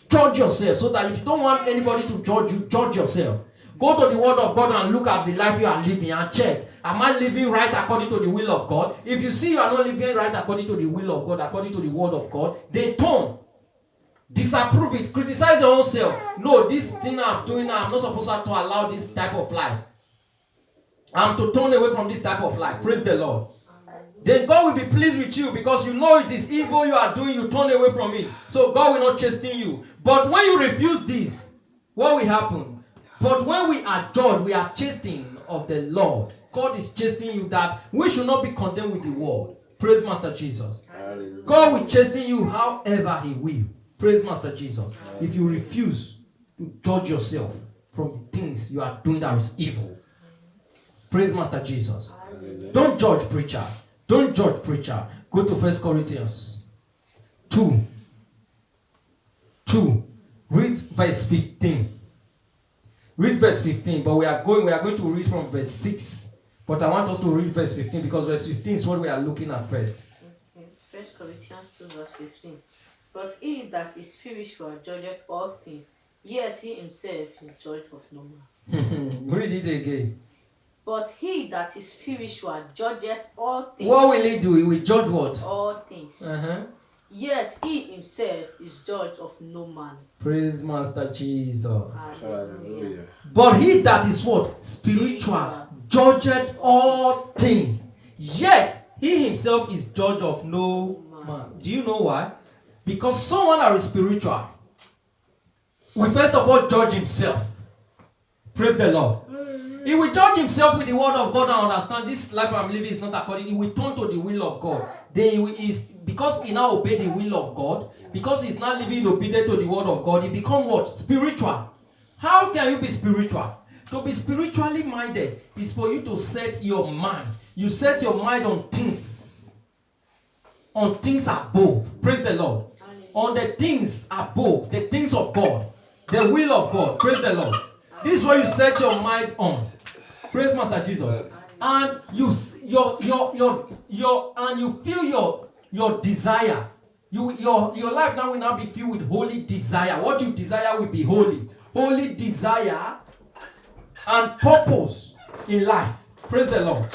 Judge yourself so that if you don't want anybody to judge you, judge yourself. Go to the word of God and look at the life you are living and check. Am I living right according to the will of God? If you see you are not living right according to the will of God, according to the word of God, then turn. Disapprove it. Criticize your own self. No, this thing I'm doing now, I'm not supposed to allow this type of life. I'm to turn away from this type of life. Praise the Lord. Then God will be pleased with you because you know it is evil you are doing. You turn away from it. So God will not chasten you. But when you refuse this, what will happen? But when we are judged, we are chastened of the law. God is chastening you that we should not be condemned with the world. Praise Master Jesus. Hallelujah. God will chasten you however he will. Praise Master Jesus. If you refuse to judge yourself from the things you are doing that is evil. Praise Master Jesus. Hallelujah. Don't judge preacher. Don't judge preacher. Go to 1 Corinthians. 2. 2. Read verse 15. Read verse 15, but we are going to read from verse 6. But I want us to read verse 15 because verse 15 is what we are looking at first. Okay. 1 Corinthians 2 verse 15. But he that is spiritual judgeth all things, yet he himself is judged of no man. Read it again. But he that is spiritual judgeth all things. What will he do? He will judge what? All things. Uh-huh. Yet he himself is judged of no man. Praise Master Jesus. Hallelujah. But he that is what? Spiritual judgeth all things. Yet he himself is judge of no man. Do you know why? Because someone that is spiritual will first of all judge himself. Praise the Lord. He will judge himself with the word of God and understand this life I'm living is not according. He will turn to the will of God. Then because he now obey the will of God, because he's not living obedient to the word of God, he become what? Spiritual. How can you be spiritual? To be spiritually minded is for you to set your mind. You set your mind on things above. Praise the Lord. On the things above, the things of God, the will of God. Praise the Lord. This is what you set your mind on. Praise Master Jesus. And you feel your desire. Your life now will not be filled with holy desire. What you desire will be holy. Holy desire and purpose in life. Praise the Lord.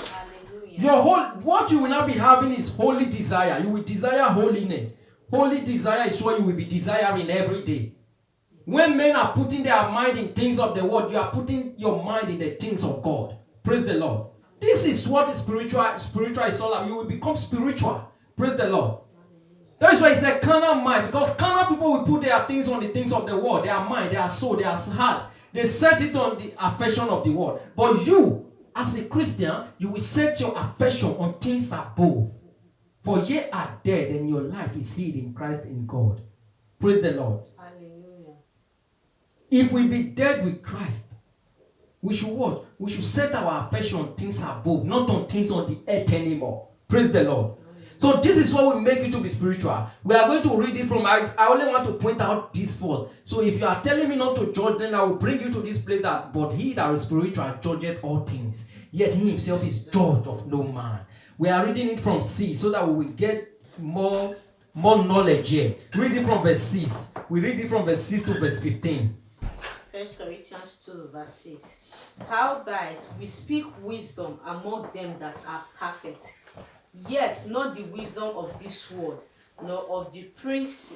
What you will not be having is holy desire. You will desire holiness. Holy desire is what you will be desiring every day. When men are putting their mind in things of the world, you are putting your mind in the things of God. Praise the Lord. This is what is spiritual is all about. You will become spiritual. Praise the Lord. That is why it's a carnal mind. Because carnal people will put their things on the things of the world. Their mind, their soul, their heart. They set it on the affection of the world. But you, as a Christian, you will set your affection on things above. For ye are dead and your life is hid in Christ in God. Praise the Lord. If we be dead with Christ, we should what? We should set our affection on things above, not on things on the earth anymore. Praise the Lord. So this is what will make you to be spiritual. We are going to read it from, I only want to point out this first. So if you are telling me not to judge, then I will bring you to this place that, but he that is spiritual judgeth all things. Yet he himself is judge of no man. We are reading it from C so that we will get more knowledge here. Read it from verse 6. We read it from verse 6 to verse 15. 1 Corinthians 2 verse 6. Howbeit we speak wisdom among them that are perfect, yet not the wisdom of this world, nor of the prince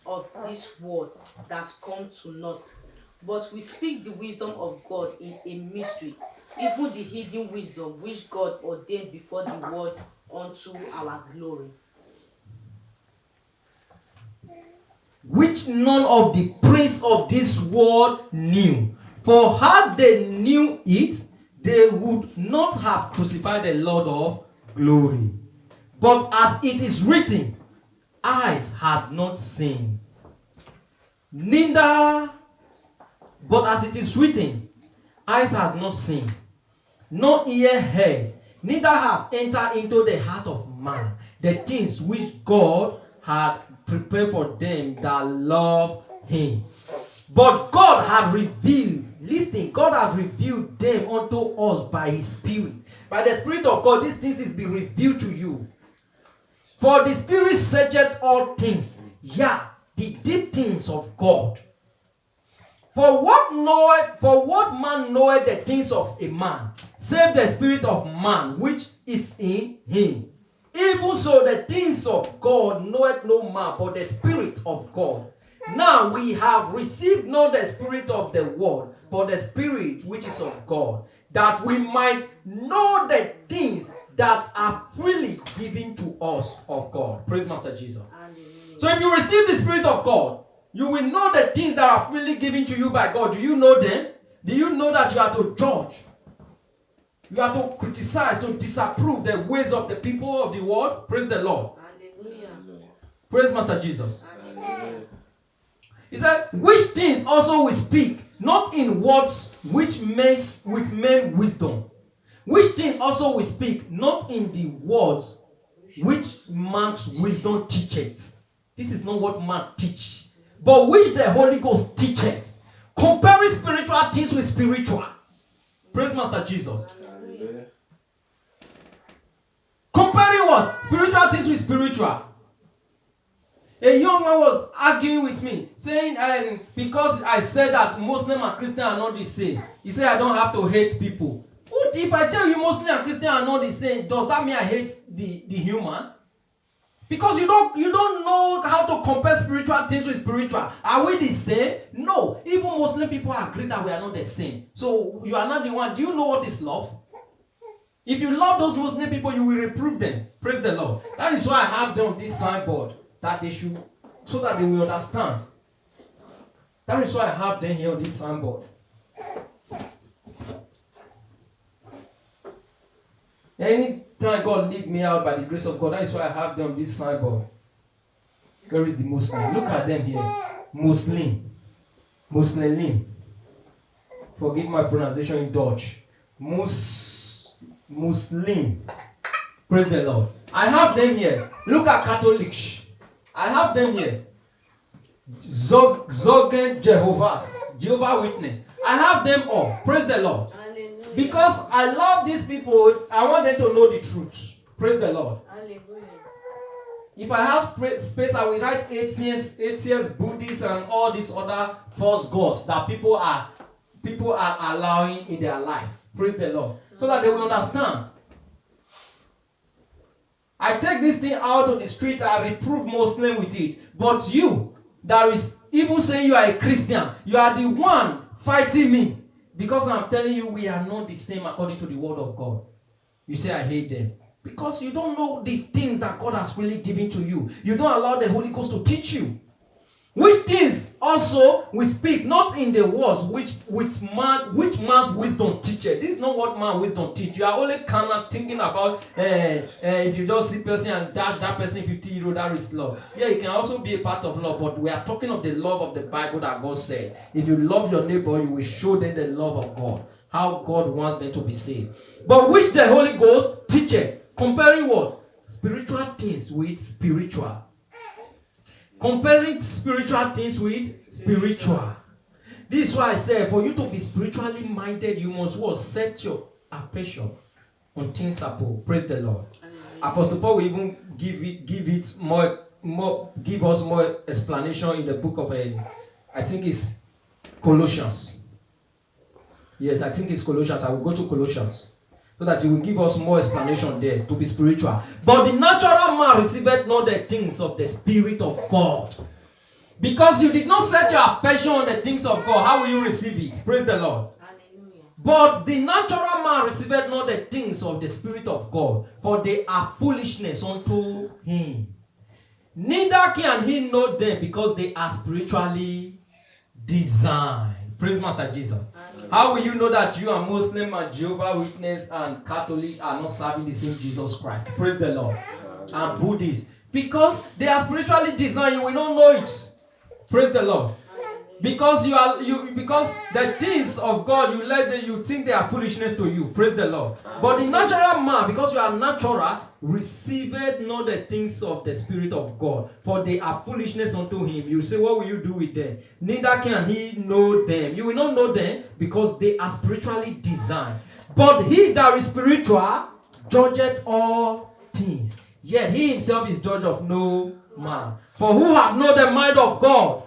of this world that come to naught. But we speak the wisdom of God in a mystery, even the hidden wisdom which God ordained before the world unto our glory. Which none of the prince of this world knew. For had they knew it, they would not have crucified the Lord of glory. But as it is written, eyes had not seen, but as it is written, eyes had not seen, nor ear heard, neither have entered into the heart of man the things which God had prepared for them that love him. But God had revealed, listen, God has revealed them unto us by his Spirit. By the Spirit of God, these things is being revealed to you. For the Spirit searcheth all things, the deep things of God. For what man knoweth the things of a man, save the spirit of man which is in him? Even so the things of God knoweth no man, but the Spirit of God. Now we have received not the spirit of the world, but the Spirit which is of God, that we might know the things that are freely given to us of God. Praise Master Jesus. So if you receive the Spirit of God, you will know the things that are freely given to you by God. Do you know them? Do you know that you are to judge? You are to criticize, to disapprove the ways of the people of the world? Praise the Lord. Hallelujah. Praise Master Jesus. Hallelujah. He said, which things also we speak, not in words which makes with men wisdom. Which things also we speak, not in the words which man's wisdom teacheth. This is not what man teach, but which the Holy Ghost teacheth, comparing spiritual things with spiritual. Praise Master Jesus. Hallelujah. Comparing what? Spiritual things with spiritual. A young man was arguing with me, saying, because I said that Muslim and Christian are not the same, he said I don't have to hate people. What if I tell you Muslim and Christian are not the same? Does that mean I hate the human? Because you don't know how to compare spiritual things with spiritual. Are we the same? No. Even Muslim people agree that we are not the same. So you are not the one. Do you know what is love? If you love those Muslim people, you will reprove them. Praise the Lord. That is why I have them on this signboard, that they should, so that they will understand. That is why I have them here on this signboard. Anytime God lead me out by the grace of God, that is why I have them on this signboard. Where is the Muslim? Look at them here. Muslim. Muslim. Forgive my pronunciation in Dutch. Muslim. Praise the Lord. I have them here. Look at Catholics. I have them here. Zeugen Jehovah's. Jehovah Witness. I have them all. Praise the Lord. Hallelujah. Because I love these people, I want them to know the truth. Praise the Lord. Hallelujah. If I have space, I will write atheists, Buddhists, and all these other false gods that people are allowing in their life. Praise the Lord. So that they will understand. I take this thing out of the street, I reprove Muslim with it. But you, that is even saying you are a Christian, you are the one fighting me. Because I'm telling you, we are not the same according to the word of God. You say, I hate them. Because you don't know the things that God has really given to you. You don't allow the Holy Ghost to teach you. Which things also we speak, not in the words which man's wisdom teacheth. This is not what man's wisdom teach. You are only kind of thinking about if you just see person and dash that person 50 euro, that is love. Yeah, it can also be a part of love, but we are talking of the love of the Bible that God said. If you love your neighbor, you will show them the love of God. How God wants them to be saved. But which the Holy Ghost teacheth, comparing what? Spiritual things with spiritual. Comparing spiritual things with spiritual. This is why I say, for you to be spiritually minded, you must what? Set your affection on things above. Praise the Lord. Apostle Paul will even give us more explanation in the book of I think it's Colossians. Yes, I think it's Colossians. I will go to Colossians. So that he will give us more explanation there to be spiritual. But the natural man receiveth not the things of the Spirit of God. Because you did not set your affection on the things of God, how will you receive it? Praise the Lord. Hallelujah. But the natural man receiveth not the things of the Spirit of God, for they are foolishness unto him. Neither can he know them, because they are spiritually designed. Praise Master Jesus. How will you know that you are Muslim and Jehovah Witness and Catholic are not serving the same Jesus Christ? Praise the Lord. And Buddhists. Because they are spiritually designed, you will not know it. Praise the Lord. Because because the things of God, you think they are foolishness to you. Praise the Lord. But the natural man, because you are natural, receiveth not the things of the Spirit of God, for they are foolishness unto him. You say, what will you do with them? Neither can he know them. You will not know them, because they are spiritually designed. But he that is spiritual judgeth all things, yet he himself is judge of no man. For who hath known the mind of God?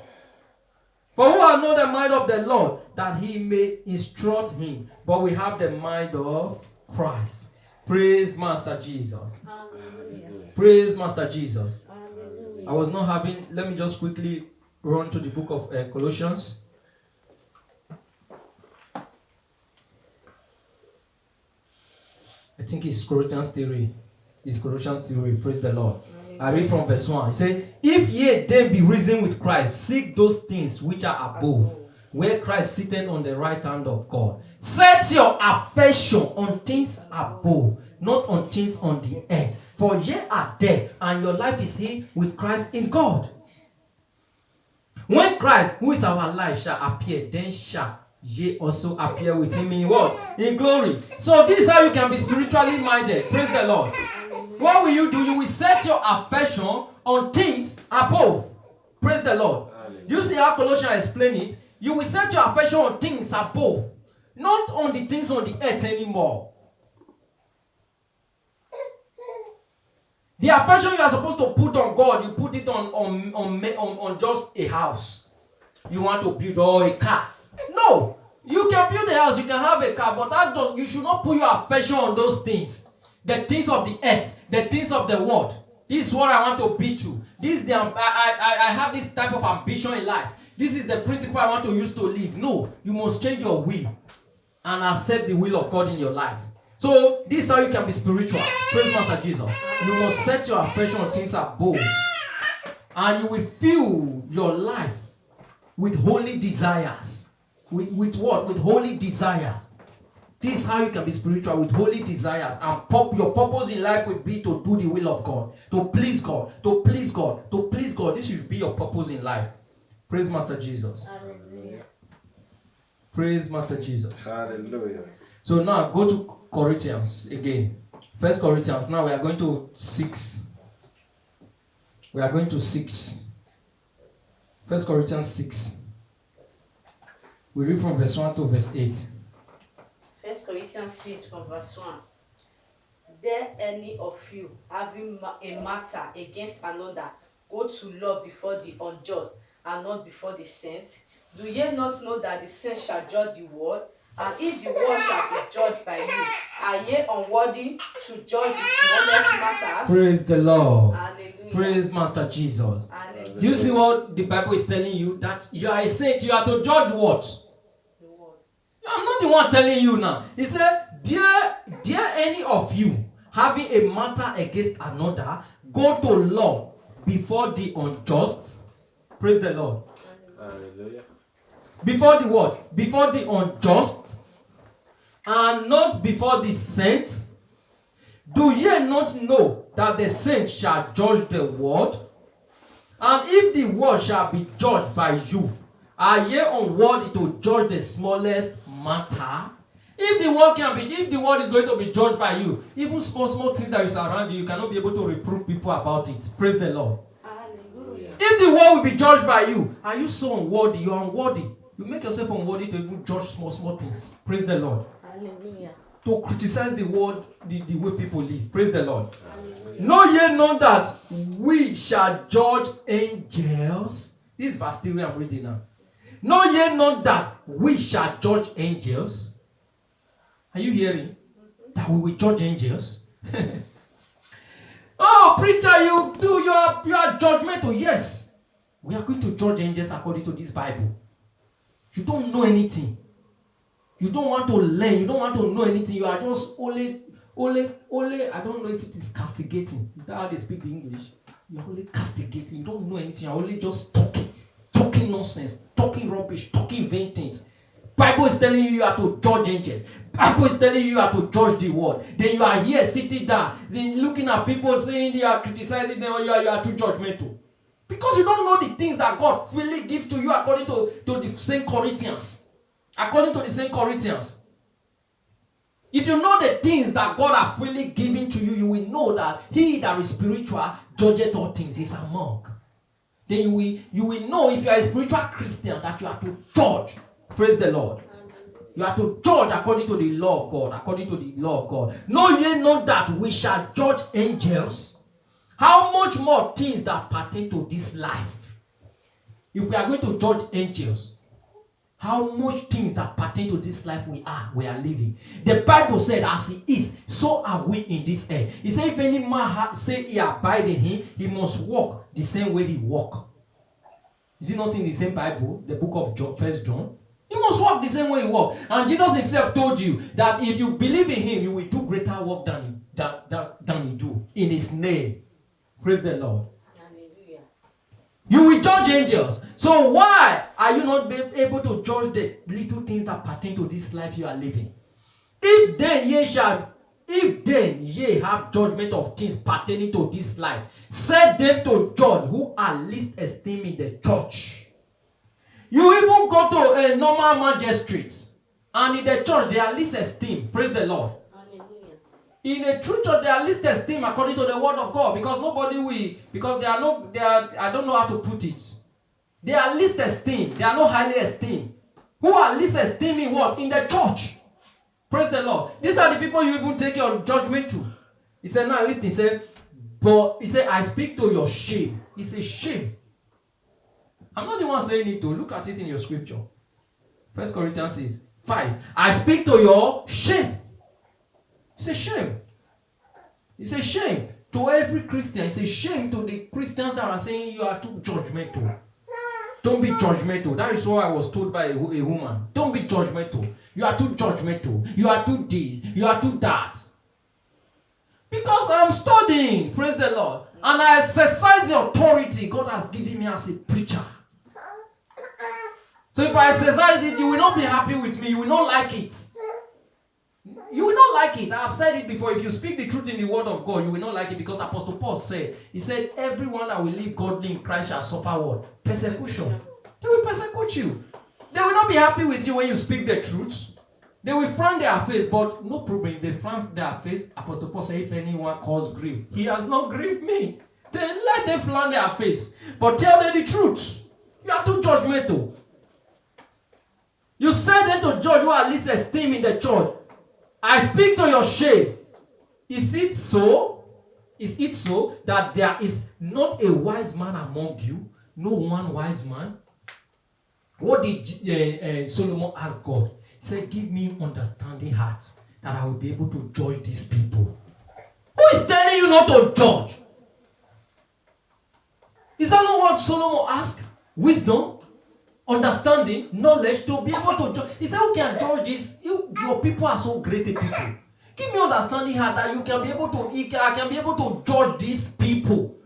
For who hath known the mind of the Lord, that he may instruct him? But we have the mind of Christ. Praise Master Jesus. Hallelujah. Praise Master Jesus. Hallelujah. I was not having, let me just quickly run to the book of Colossians. I think it's Colossians 3. It's Colossians 3. Praise the Lord. I read from verse 1. It says, if ye then be risen with Christ, seek those things which are above, where Christ sitteth on the right hand of God. Set your affection on things above, not on things on the earth. For ye are dead, and your life is hid with Christ in God. When Christ, who is our life, shall appear, then shall ye also appear with him in what? In glory. So this is how you can be spiritually minded. Praise the Lord. What will you do? You will set your affection on things above. Praise the Lord. Hallelujah. You see how Colossians explain it? You will set your affection on things above, not on the things on the earth anymore. The affection you are supposed to put on God, you put it on just a house. You want to build or a car. No. You can build a house, you can have a car, but you should not put your affection on those things. The things of the earth, the things of the world. This is what I want to be to. I have this type of ambition in life. This is the principle I want to use to live. No, you must change your will and accept the will of God in your life. So this is how you can be spiritual. Praise Master Jesus. You must set your affection on things above, and you will fill your life with holy desires. With what? With holy desires. This is how you can be spiritual, with holy desires. And your purpose in life will be to do the will of God. To please God. To please God. To please God. This should be your purpose in life. Praise Master Jesus. Hallelujah. Praise Master Jesus. Hallelujah. So now go to Corinthians again. 1 Corinthians. Now we are going to 6. We are going to 6. 1 Corinthians 6. We read from verse 1 to verse 8. 1 Corinthians 6 from verse 1. Dare any of you having a matter against another go to law before the unjust and not before the saints? Do ye not know that the saints shall judge the world? And if the world shall be judged by you, are ye unworthy to judge the smallest matters? Praise the Lord. Hallelujah. Praise Master Jesus. Hallelujah. Do you see what the Bible is telling you? That you are a saint, you are to judge what? The world. I'm not the one telling you now. He said, Dare any of you having a matter against another go to law before the unjust? Praise the Lord. Hallelujah. Before the what? Before the unjust and not before the saints? Do ye not know that the saints shall judge the world? And if the world shall be judged by you, are ye unworthy to judge the smallest matter? If the world is going to be judged by you, even small things that is around you, you cannot be able to reprove people about it. Praise the Lord. Hallelujah. If the world will be judged by you, are you so unworthy? You are unworthy. You make yourself unworthy to even judge small things. Praise the Lord. Hallelujah. To criticize the world, the way people live. Praise the Lord. Hallelujah. Know ye not that we shall judge angels? This is verse 3 I'm reading now. Know ye not that we shall judge angels? Are you hearing? That we will judge angels? Oh, preacher, you do your judgmental. Yes. We are going to judge angels according to this Bible. You don't know anything. You don't want to learn. You don't want to know anything. You are just only, I don't know if it is castigating. Is that how they speak the English? You are only castigating. You don't know anything. You are only just talking nonsense, talking rubbish, talking vain things. Bible is telling you are to judge angels. Bible is telling you are to judge the world. Then you are here sitting down, then looking at people saying they are criticizing them, or you are too judgmental. Because you don't know the things that God freely gives to you according to the same Corinthians. According to the same Corinthians. If you know the things that God has freely given to you, you will know that he that is spiritual judgeth all things. He's a monk. Then you will know, if you are a spiritual Christian, that you are to judge. Praise the Lord. You are to judge according to the law of God. According to the law of God. Know ye not that we shall judge angels? How much more things that pertain to this life? If we are going to judge angels, how much things that pertain to this life we are living. The Bible said, as he is, so are we in this earth. He said, if any man say he abide in him, he must walk the same way he walk. Is it not in the same Bible, the book of John, 1 John? He must walk the same way he walk. And Jesus himself told you that if you believe in him, you will do greater work than he do in his name. Praise the Lord. Hallelujah. You will judge angels. So why are you not able to judge the little things that pertain to this life you are living? If then ye have judgment of things pertaining to this life, set them to judge who are least esteemed in the church. You even go to a normal magistrate, and in the church they are least esteemed. Praise the Lord. Hallelujah. In a true church, they are least esteemed according to the word of God, because nobody will, because they are, I don't know how to put it. They are least esteemed. They are not highly esteemed. Who are least esteemed in what? In the church. Praise the Lord. These are the people you even take your judgment to. He said, now listen, he said, I speak to your shame. It's a shame. I'm not the one saying it, though. Look at it in your scripture. 1 Corinthians 5. I speak to your shame. It's a shame. It's a shame to every Christian. It's a shame to the Christians that are saying you are too judgmental. Don't be judgmental. That is what I was told by a woman. Don't be judgmental. You are too judgmental. You are too this. You are too that. Because I'm studying, praise the Lord, and I exercise the authority God has given me as a preacher. So if I exercise it, you will not be happy with me. You will not like it. You will not like it. I have said it before. If you speak the truth in the word of God, you will not like it, because Apostle Paul said, he said, everyone that will live godly in Christ shall suffer what? Persecution. They will persecute you. They will not be happy with you when you speak the truth. They will frown their face, but no problem. They frown their face. Apostle Paul said, if anyone cause grief, he has not grieved me. Then let them frown their face. But tell them the truth. You are too judgmental. You send them to judge who are least esteemed in the church. I speak to your shame. Is it so? Is it so that there is not a wise man among you? No one wise man? What did Solomon ask God? He said, give me understanding heart, that I will be able to judge these people. Who is telling you not to judge? Is that not what Solomon asked? Wisdom, understanding, knowledge, to be able to judge. He said, who can judge this? Your people are so great people. Give me understanding heart that you can be able to, I can be able to judge these people.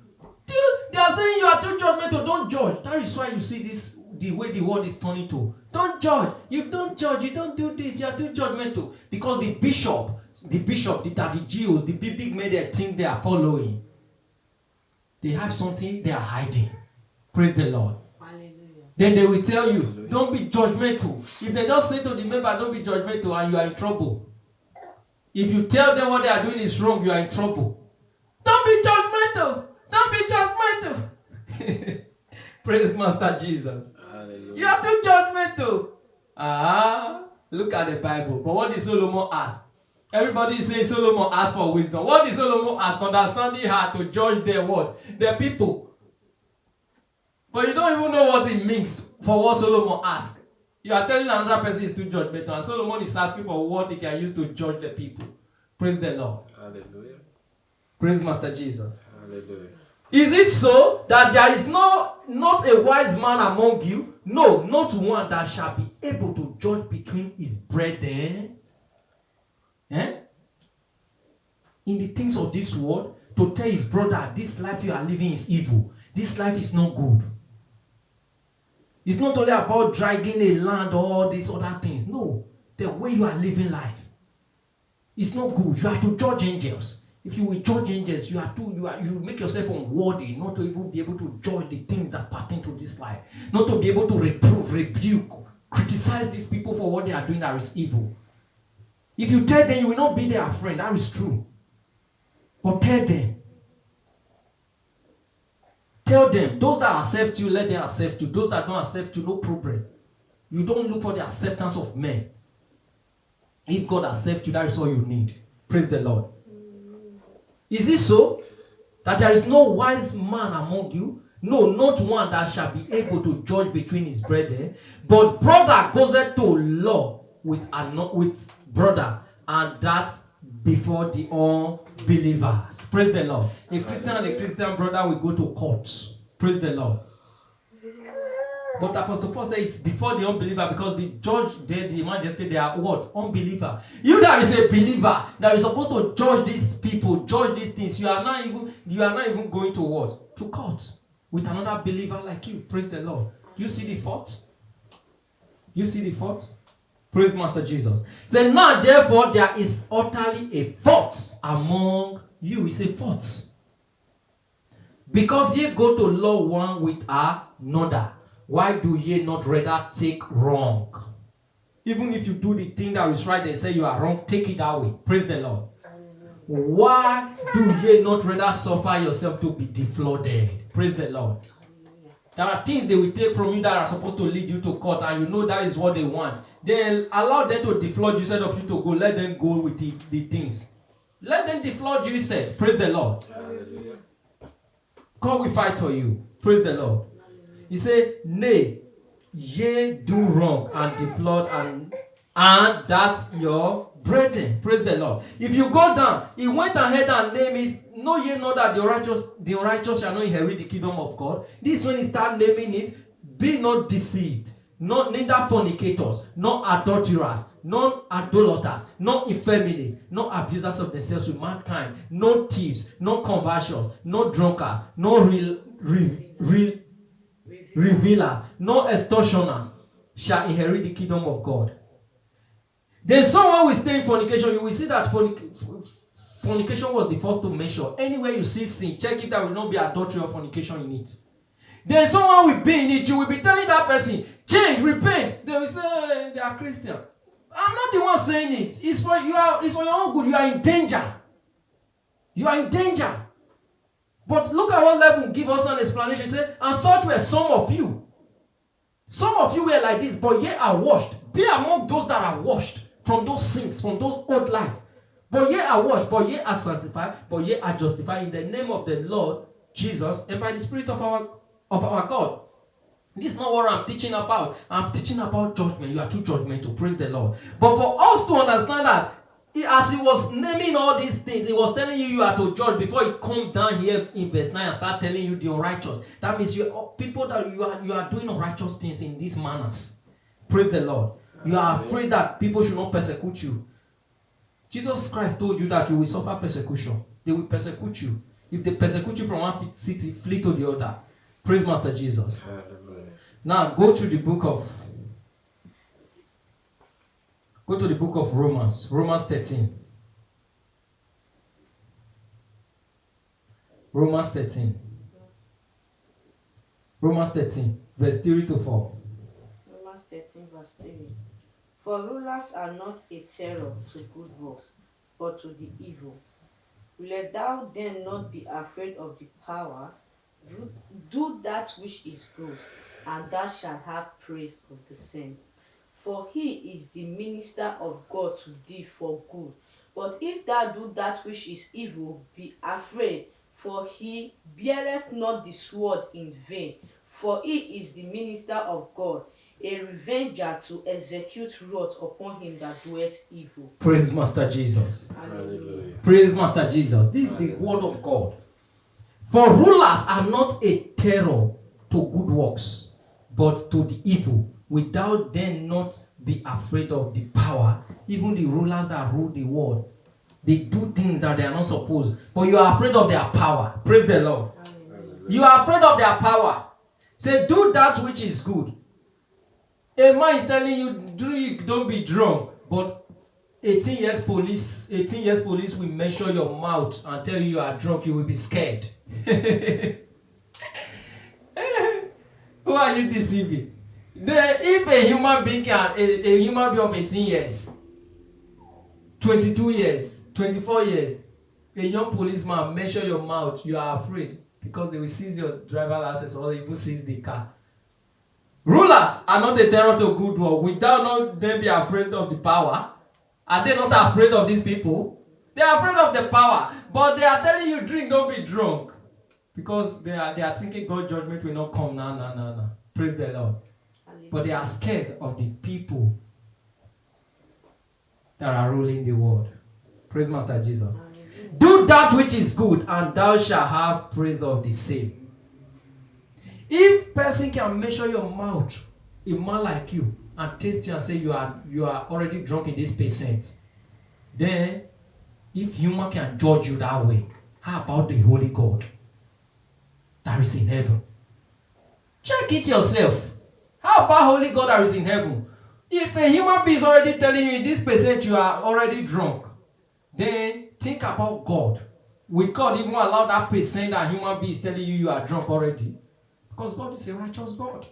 They are saying you are too judgmental. Don't judge. That is why you see this, the way the world is turning to. Don't judge. You don't judge. You don't do this. You are too judgmental. Because the bishop, the Jews, the big men they think they are following. They have something they are hiding. Praise the Lord. Then they will tell you, don't be judgmental. If they just say to the member, don't be judgmental, and you are in trouble. If you tell them what they are doing is wrong, you are in trouble. Don't be judgmental. Don't be judgmental. Praise Master Jesus. Hallelujah. You are too judgmental. Look at the Bible. But what did Solomon ask? Everybody is saying Solomon asked for wisdom. What did Solomon ask? Understanding how to judge their what? Their people. But you don't even know what it means for what Solomon asked. You are telling another person is too judgmental, and Solomon is asking for what he can use to judge the people. Praise the Lord. Hallelujah. Praise Master Jesus. Hallelujah. Is it so that there is not a wise man among you? No, not one that shall be able to judge between his brethren. In the things of this world, to tell his brother, this life you are living is evil. This life is not good. It's not only about dragging a land or all these other things. No, the way you are living life, it's not good. You have to judge angels. If you will judge angels, you make yourself unworthy, not to even be able to judge the things that pertain to this life, not to be able to reprove, rebuke, criticize these people for what they are doing that is evil. If you tell them, you will not be their friend. That is true. But tell them. Tell them, those that accept you, let them accept you. Those that don't accept you, no problem. You don't look for the acceptance of men. If God accepts you, that is all you need. Praise the Lord. Is it so that there is no wise man among you? No, not one that shall be able to judge between his brethren. But brother goes to law with brother, and that before the unbelievers. Praise the Lord. A Christian and a Christian brother will go to courts. Praise the Lord. But Apostle Paul says it's before the unbeliever, because the judge there, the magistrate, they are what? Unbeliever. You that is a believer that is supposed to judge these people, judge these things. You are not even going to what? To court with another believer like you. Praise the Lord. You see the fault? You see the fault? Praise Master Jesus. Say, now therefore there is utterly a fault among you. It's a fault. Because ye go to law one with another. Why do ye not rather take wrong? Even if you do the thing that is right, they say you are wrong, take it that way. Praise the Lord. why do ye not rather suffer yourself to be defrauded? Praise the Lord. There are things they will take from you that are supposed to lead you to court, and you know that is what they want. Then allow them to defraud you instead of you to go. Let them go with the things. Let them defraud you instead. Praise the Lord. Hallelujah. God will fight for you. Praise the Lord. He said, nay, ye do wrong and defraud and that your brethren. Praise the Lord. If you go down, he went ahead and named it. Know ye not that the righteous shall not inherit the kingdom of God. This when he start naming it, be not deceived. Neither fornicators, nor adulterers, nor idolaters, nor effeminate, nor abusers of themselves with mankind, no thieves, no conversions, no drunkards, no revilers, no extortioners shall inherit the kingdom of God. Then someone will stay in fornication. You will see that fornication was the first to mention. Anywhere you see sin, check if there will not be adultery or fornication in it. Then someone will be in it. You will be telling that person, change, repent. They will say they are Christian. I'm not the one saying it. It's for your own good. You are in danger. You are in danger. But look at what level give us an explanation. He said, and such were some of you. Some of you were like this, but ye are washed. Be among those that are washed from those sins, from those old life. But ye are washed, but ye are sanctified, but ye are justified in the name of the Lord Jesus and by the Spirit of our God. This is not what I'm teaching about. I'm teaching about judgment. You are too judgmental. Praise the Lord. But for us to understand that, as he was naming all these things, he was telling you are to judge before he comes down here in verse 9 and start telling you the unrighteous. That means you are people that you are doing unrighteous things in these manners. Praise the Lord. You are afraid that people should not persecute you. Jesus Christ told you that you will suffer persecution. They will persecute you. If they persecute you from one city, flee to the other. Praise Master Jesus. Hallelujah. Now go to the book of Romans. Romans 13. Romans 13. Romans 13, verse 3 to 4. Romans 13, verse 3. For rulers are not a terror to good works, but to the evil. Let thou then not be afraid of the power. Do that which is good, and thou shalt have praise of the same. For he is the minister of God to thee for good. But if thou do that which is evil, be afraid, for he beareth not the sword in vain. For he is the minister of God, a revenger to execute wrath upon him that doeth evil. Praise Master Jesus. Hallelujah. Praise Master Jesus. This is the word of God. For rulers are not a terror to good works, but to the evil. Without them not be afraid of the power. Even the rulers that rule the world, they do things that they are not supposed. But you are afraid of their power. Praise the Lord. Hallelujah. You are afraid of their power. Say, do that which is good. A man is telling you, don't be drunk. But 18 years police will measure your mouth and tell you are drunk. You will be scared. Who are you deceiving? If a human being of 18 years, 22 years, 24 years, a young policeman measure your mouth, you are afraid because they will seize your driver license or even seize the car. Rulers are not a terror to good work. Without not them be afraid of the power. Are they not afraid of these people? They are afraid of the power, but they are telling you drink, don't be drunk, because they are thinking God's judgment will not come. No. Praise the Lord. But they are scared of the people that are ruling the world. Praise Master Jesus. Do that which is good, and thou shalt have praise of the same. If person can measure your mouth, a man like you, and taste you and say you are already drunk in this percent, then if human can judge you that way, how about the Holy God that is in heaven? Check it yourself. How about Holy God that is in heaven? If a human being is already telling you in this percent you are already drunk, then think about God. Will God even allow that percent that human being is telling you are drunk already? Because God is a righteous God.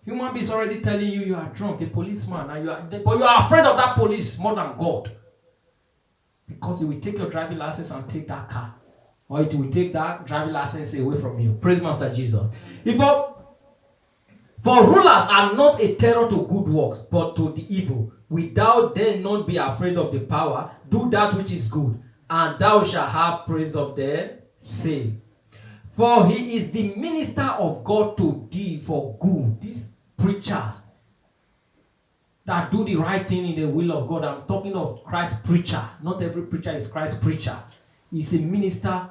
Human being is already telling you are drunk, a policeman, but you are afraid of that police more than God. Because it will take your driving license and take that car. Or it will take that driving license away from you. Praise Master Jesus. For rulers are not a terror to good works, but to the evil. Without them not be afraid of the power, do that which is good, and thou shalt have praise of the same. For he is the minister of God to thee for good. These preachers that do the right thing in the will of God. I'm talking of Christ preacher. Not every preacher is Christ preacher. He's a minister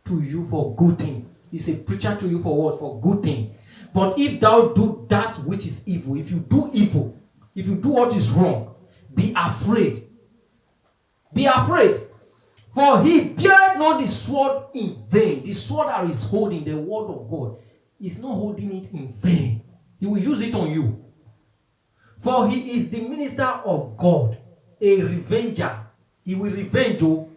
to you for good thing. He's a preacher to you for what? For good thing. But if thou do that which is evil, if you do evil, if you do what is wrong, be afraid. Be afraid. For he beareth not the sword in vain. The sword that is holding, the word of God, is not holding it in vain. He will use it on you. For he is the minister of God, a revenger. He will revenge you.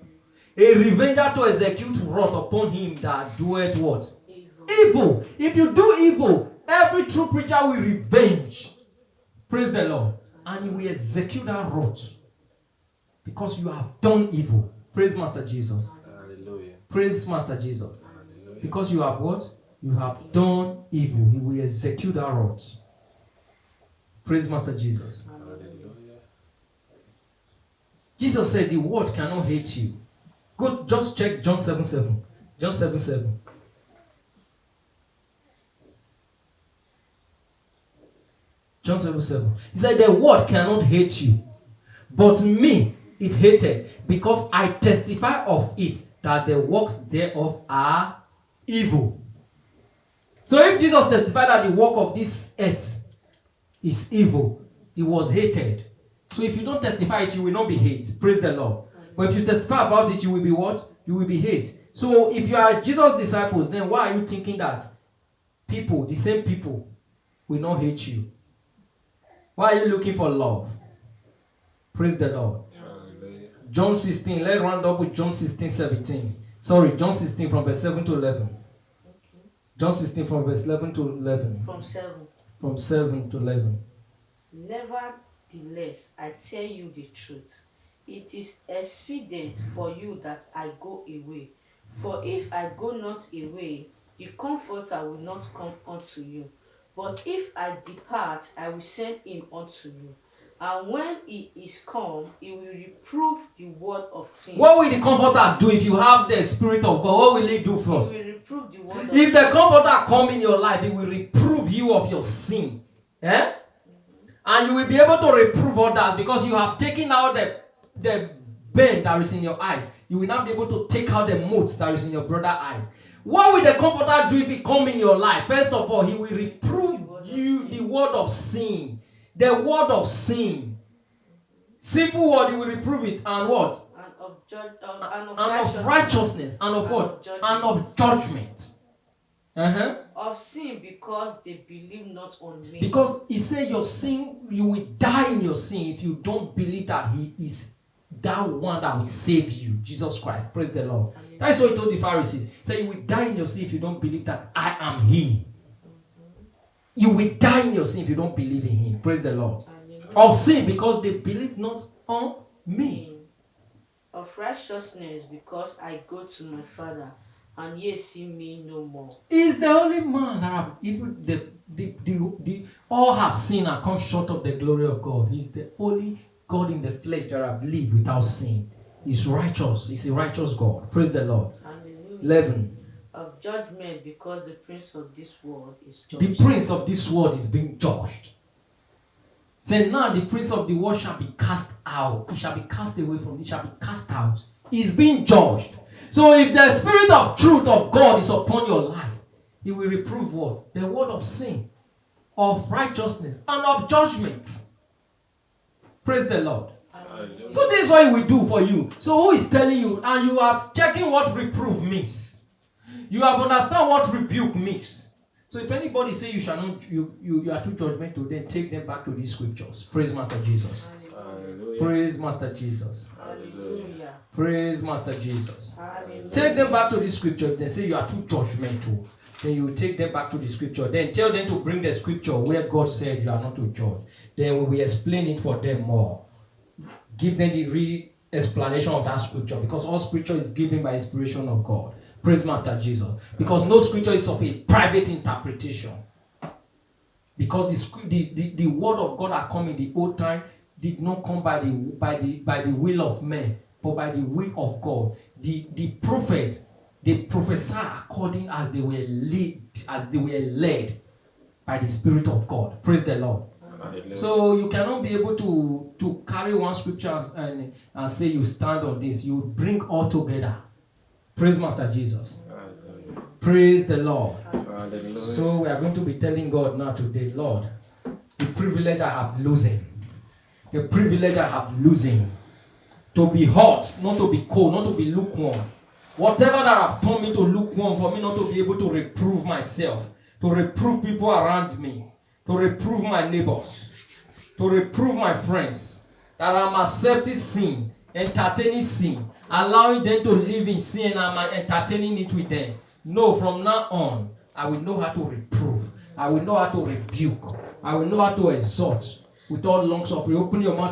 A revenger to execute wrath upon him that doeth what? Evil. If you do evil, every true preacher will revenge. Praise the Lord. And he will execute that wrath. Because you have done evil. Praise Master Jesus. Hallelujah. Praise Master Jesus. Hallelujah. Because you have what? You have done evil. He will execute that wrath. Praise Master Jesus. Hallelujah. Jesus said the world cannot hate you. Go just check John 7:7. John 7:7. John 7:7. He said the world cannot hate you, but me it hated, because I testify of it that the works thereof are evil. So if Jesus testified that the work of this earth is evil, he was hated. So if you don't testify it, you will not be hated. Praise the Lord. But if you testify about it, you will be what? You will be hated. So if you are Jesus' disciples, then why are you thinking that people, the same people, will not hate you? Why are you looking for love? Praise the Lord. Hallelujah. John 16. Let's round up with John 16:17. Sorry, John 16 from verse 7 to 11. Okay. John 16 from verse 11 to 11. From 7. From 7 to 11. Nevertheless, I tell you the truth. It is expedient for you that I go away. For if I go not away, the Comforter will not come unto you. But if I depart, I will send him unto you. And when he is come, he will reprove the word of sin. What will the Comforter do if you have the Spirit of God? What will he do first? He will reprove the word of If sin. the Comforter come in your life, he will reprove you of your sin. Eh? And you will be able to reprove others because you have taken out the bend that is in your eyes. You will not be able to take out the mote that is in your brother's eyes. What will the Comforter do if he come in your life? First of all, he will reprove you the word of sin. The word of sin. Sinful word, he will reprove it. And what? And of And of righteousness. And of what? And of judgment. Of sin, because they believe not on me. Because he said your sin, you will die in your sin if you don't believe that he is that one that will save you, Jesus Christ. Praise the Lord. Amen. That is what he told the Pharisees. He said you will die in your sin if you don't believe that I am he. You will die in your sin if you don't believe in him. Praise the Lord. Amen. Of sin, because they believe not on me. Of righteousness, because I go to my Father, and ye see me no more. He is the only man that have even the all have sinned and come short of the glory of God. He is the only God in the flesh that have lived without sin. He's righteous. He's a righteous God. Praise the Lord. Hallelujah. 11. Of judgment, because the prince of this world is judged. The prince of this world is being judged. Say now the prince of the world shall be cast out. He shall be cast away from it. He shall be cast out. He's being judged. So if the spirit of truth of God is upon your life, he will reprove what? The word of sin, of righteousness, and of judgment. Praise the Lord. Hallelujah. So this is what he will do for you. So who is telling you? And you are checking what reprove means. You have understand what rebuke means. So if anybody say you shall not, you are too judgmental, then take them back to these scriptures. Praise Master Jesus. Hallelujah. Praise Master Jesus. Hallelujah. Praise Master Jesus. Hallelujah. Take them back to the scripture. If they say you are too judgmental, then you take them back to the scripture. Then tell them to bring the scripture where God said you are not to judge. Then we will explain it for them more. Give them the explanation of that scripture, because all scripture is given by inspiration of God. Praise Master Jesus. Because no scripture is of a private interpretation. Because the word of God that come in the old time did not come by the will of men, but by the will of God. The prophet, they prophesy according as they were led by the Spirit of God. Praise the Lord. Hallelujah. So you cannot be able to carry one scripture and say you stand on this. You bring all together. Praise Master Jesus. Hallelujah. Praise the Lord. Hallelujah. So we are going to be telling God now today, Lord, the privilege I have losing. The privilege I have losing. To be hot, not to be cold, not to be lukewarm. Whatever that have turned me to lukewarm, for me not to be able to reprove myself, to reprove people around me, to reprove my neighbors, to reprove my friends, that I'm accepting sin, entertaining sin, allowing them to live in sin, and I'm entertaining it with them. No, from now on, I will know how to reprove. I will know how to rebuke. I will know how to exhort with all long suffering. Open your mouth.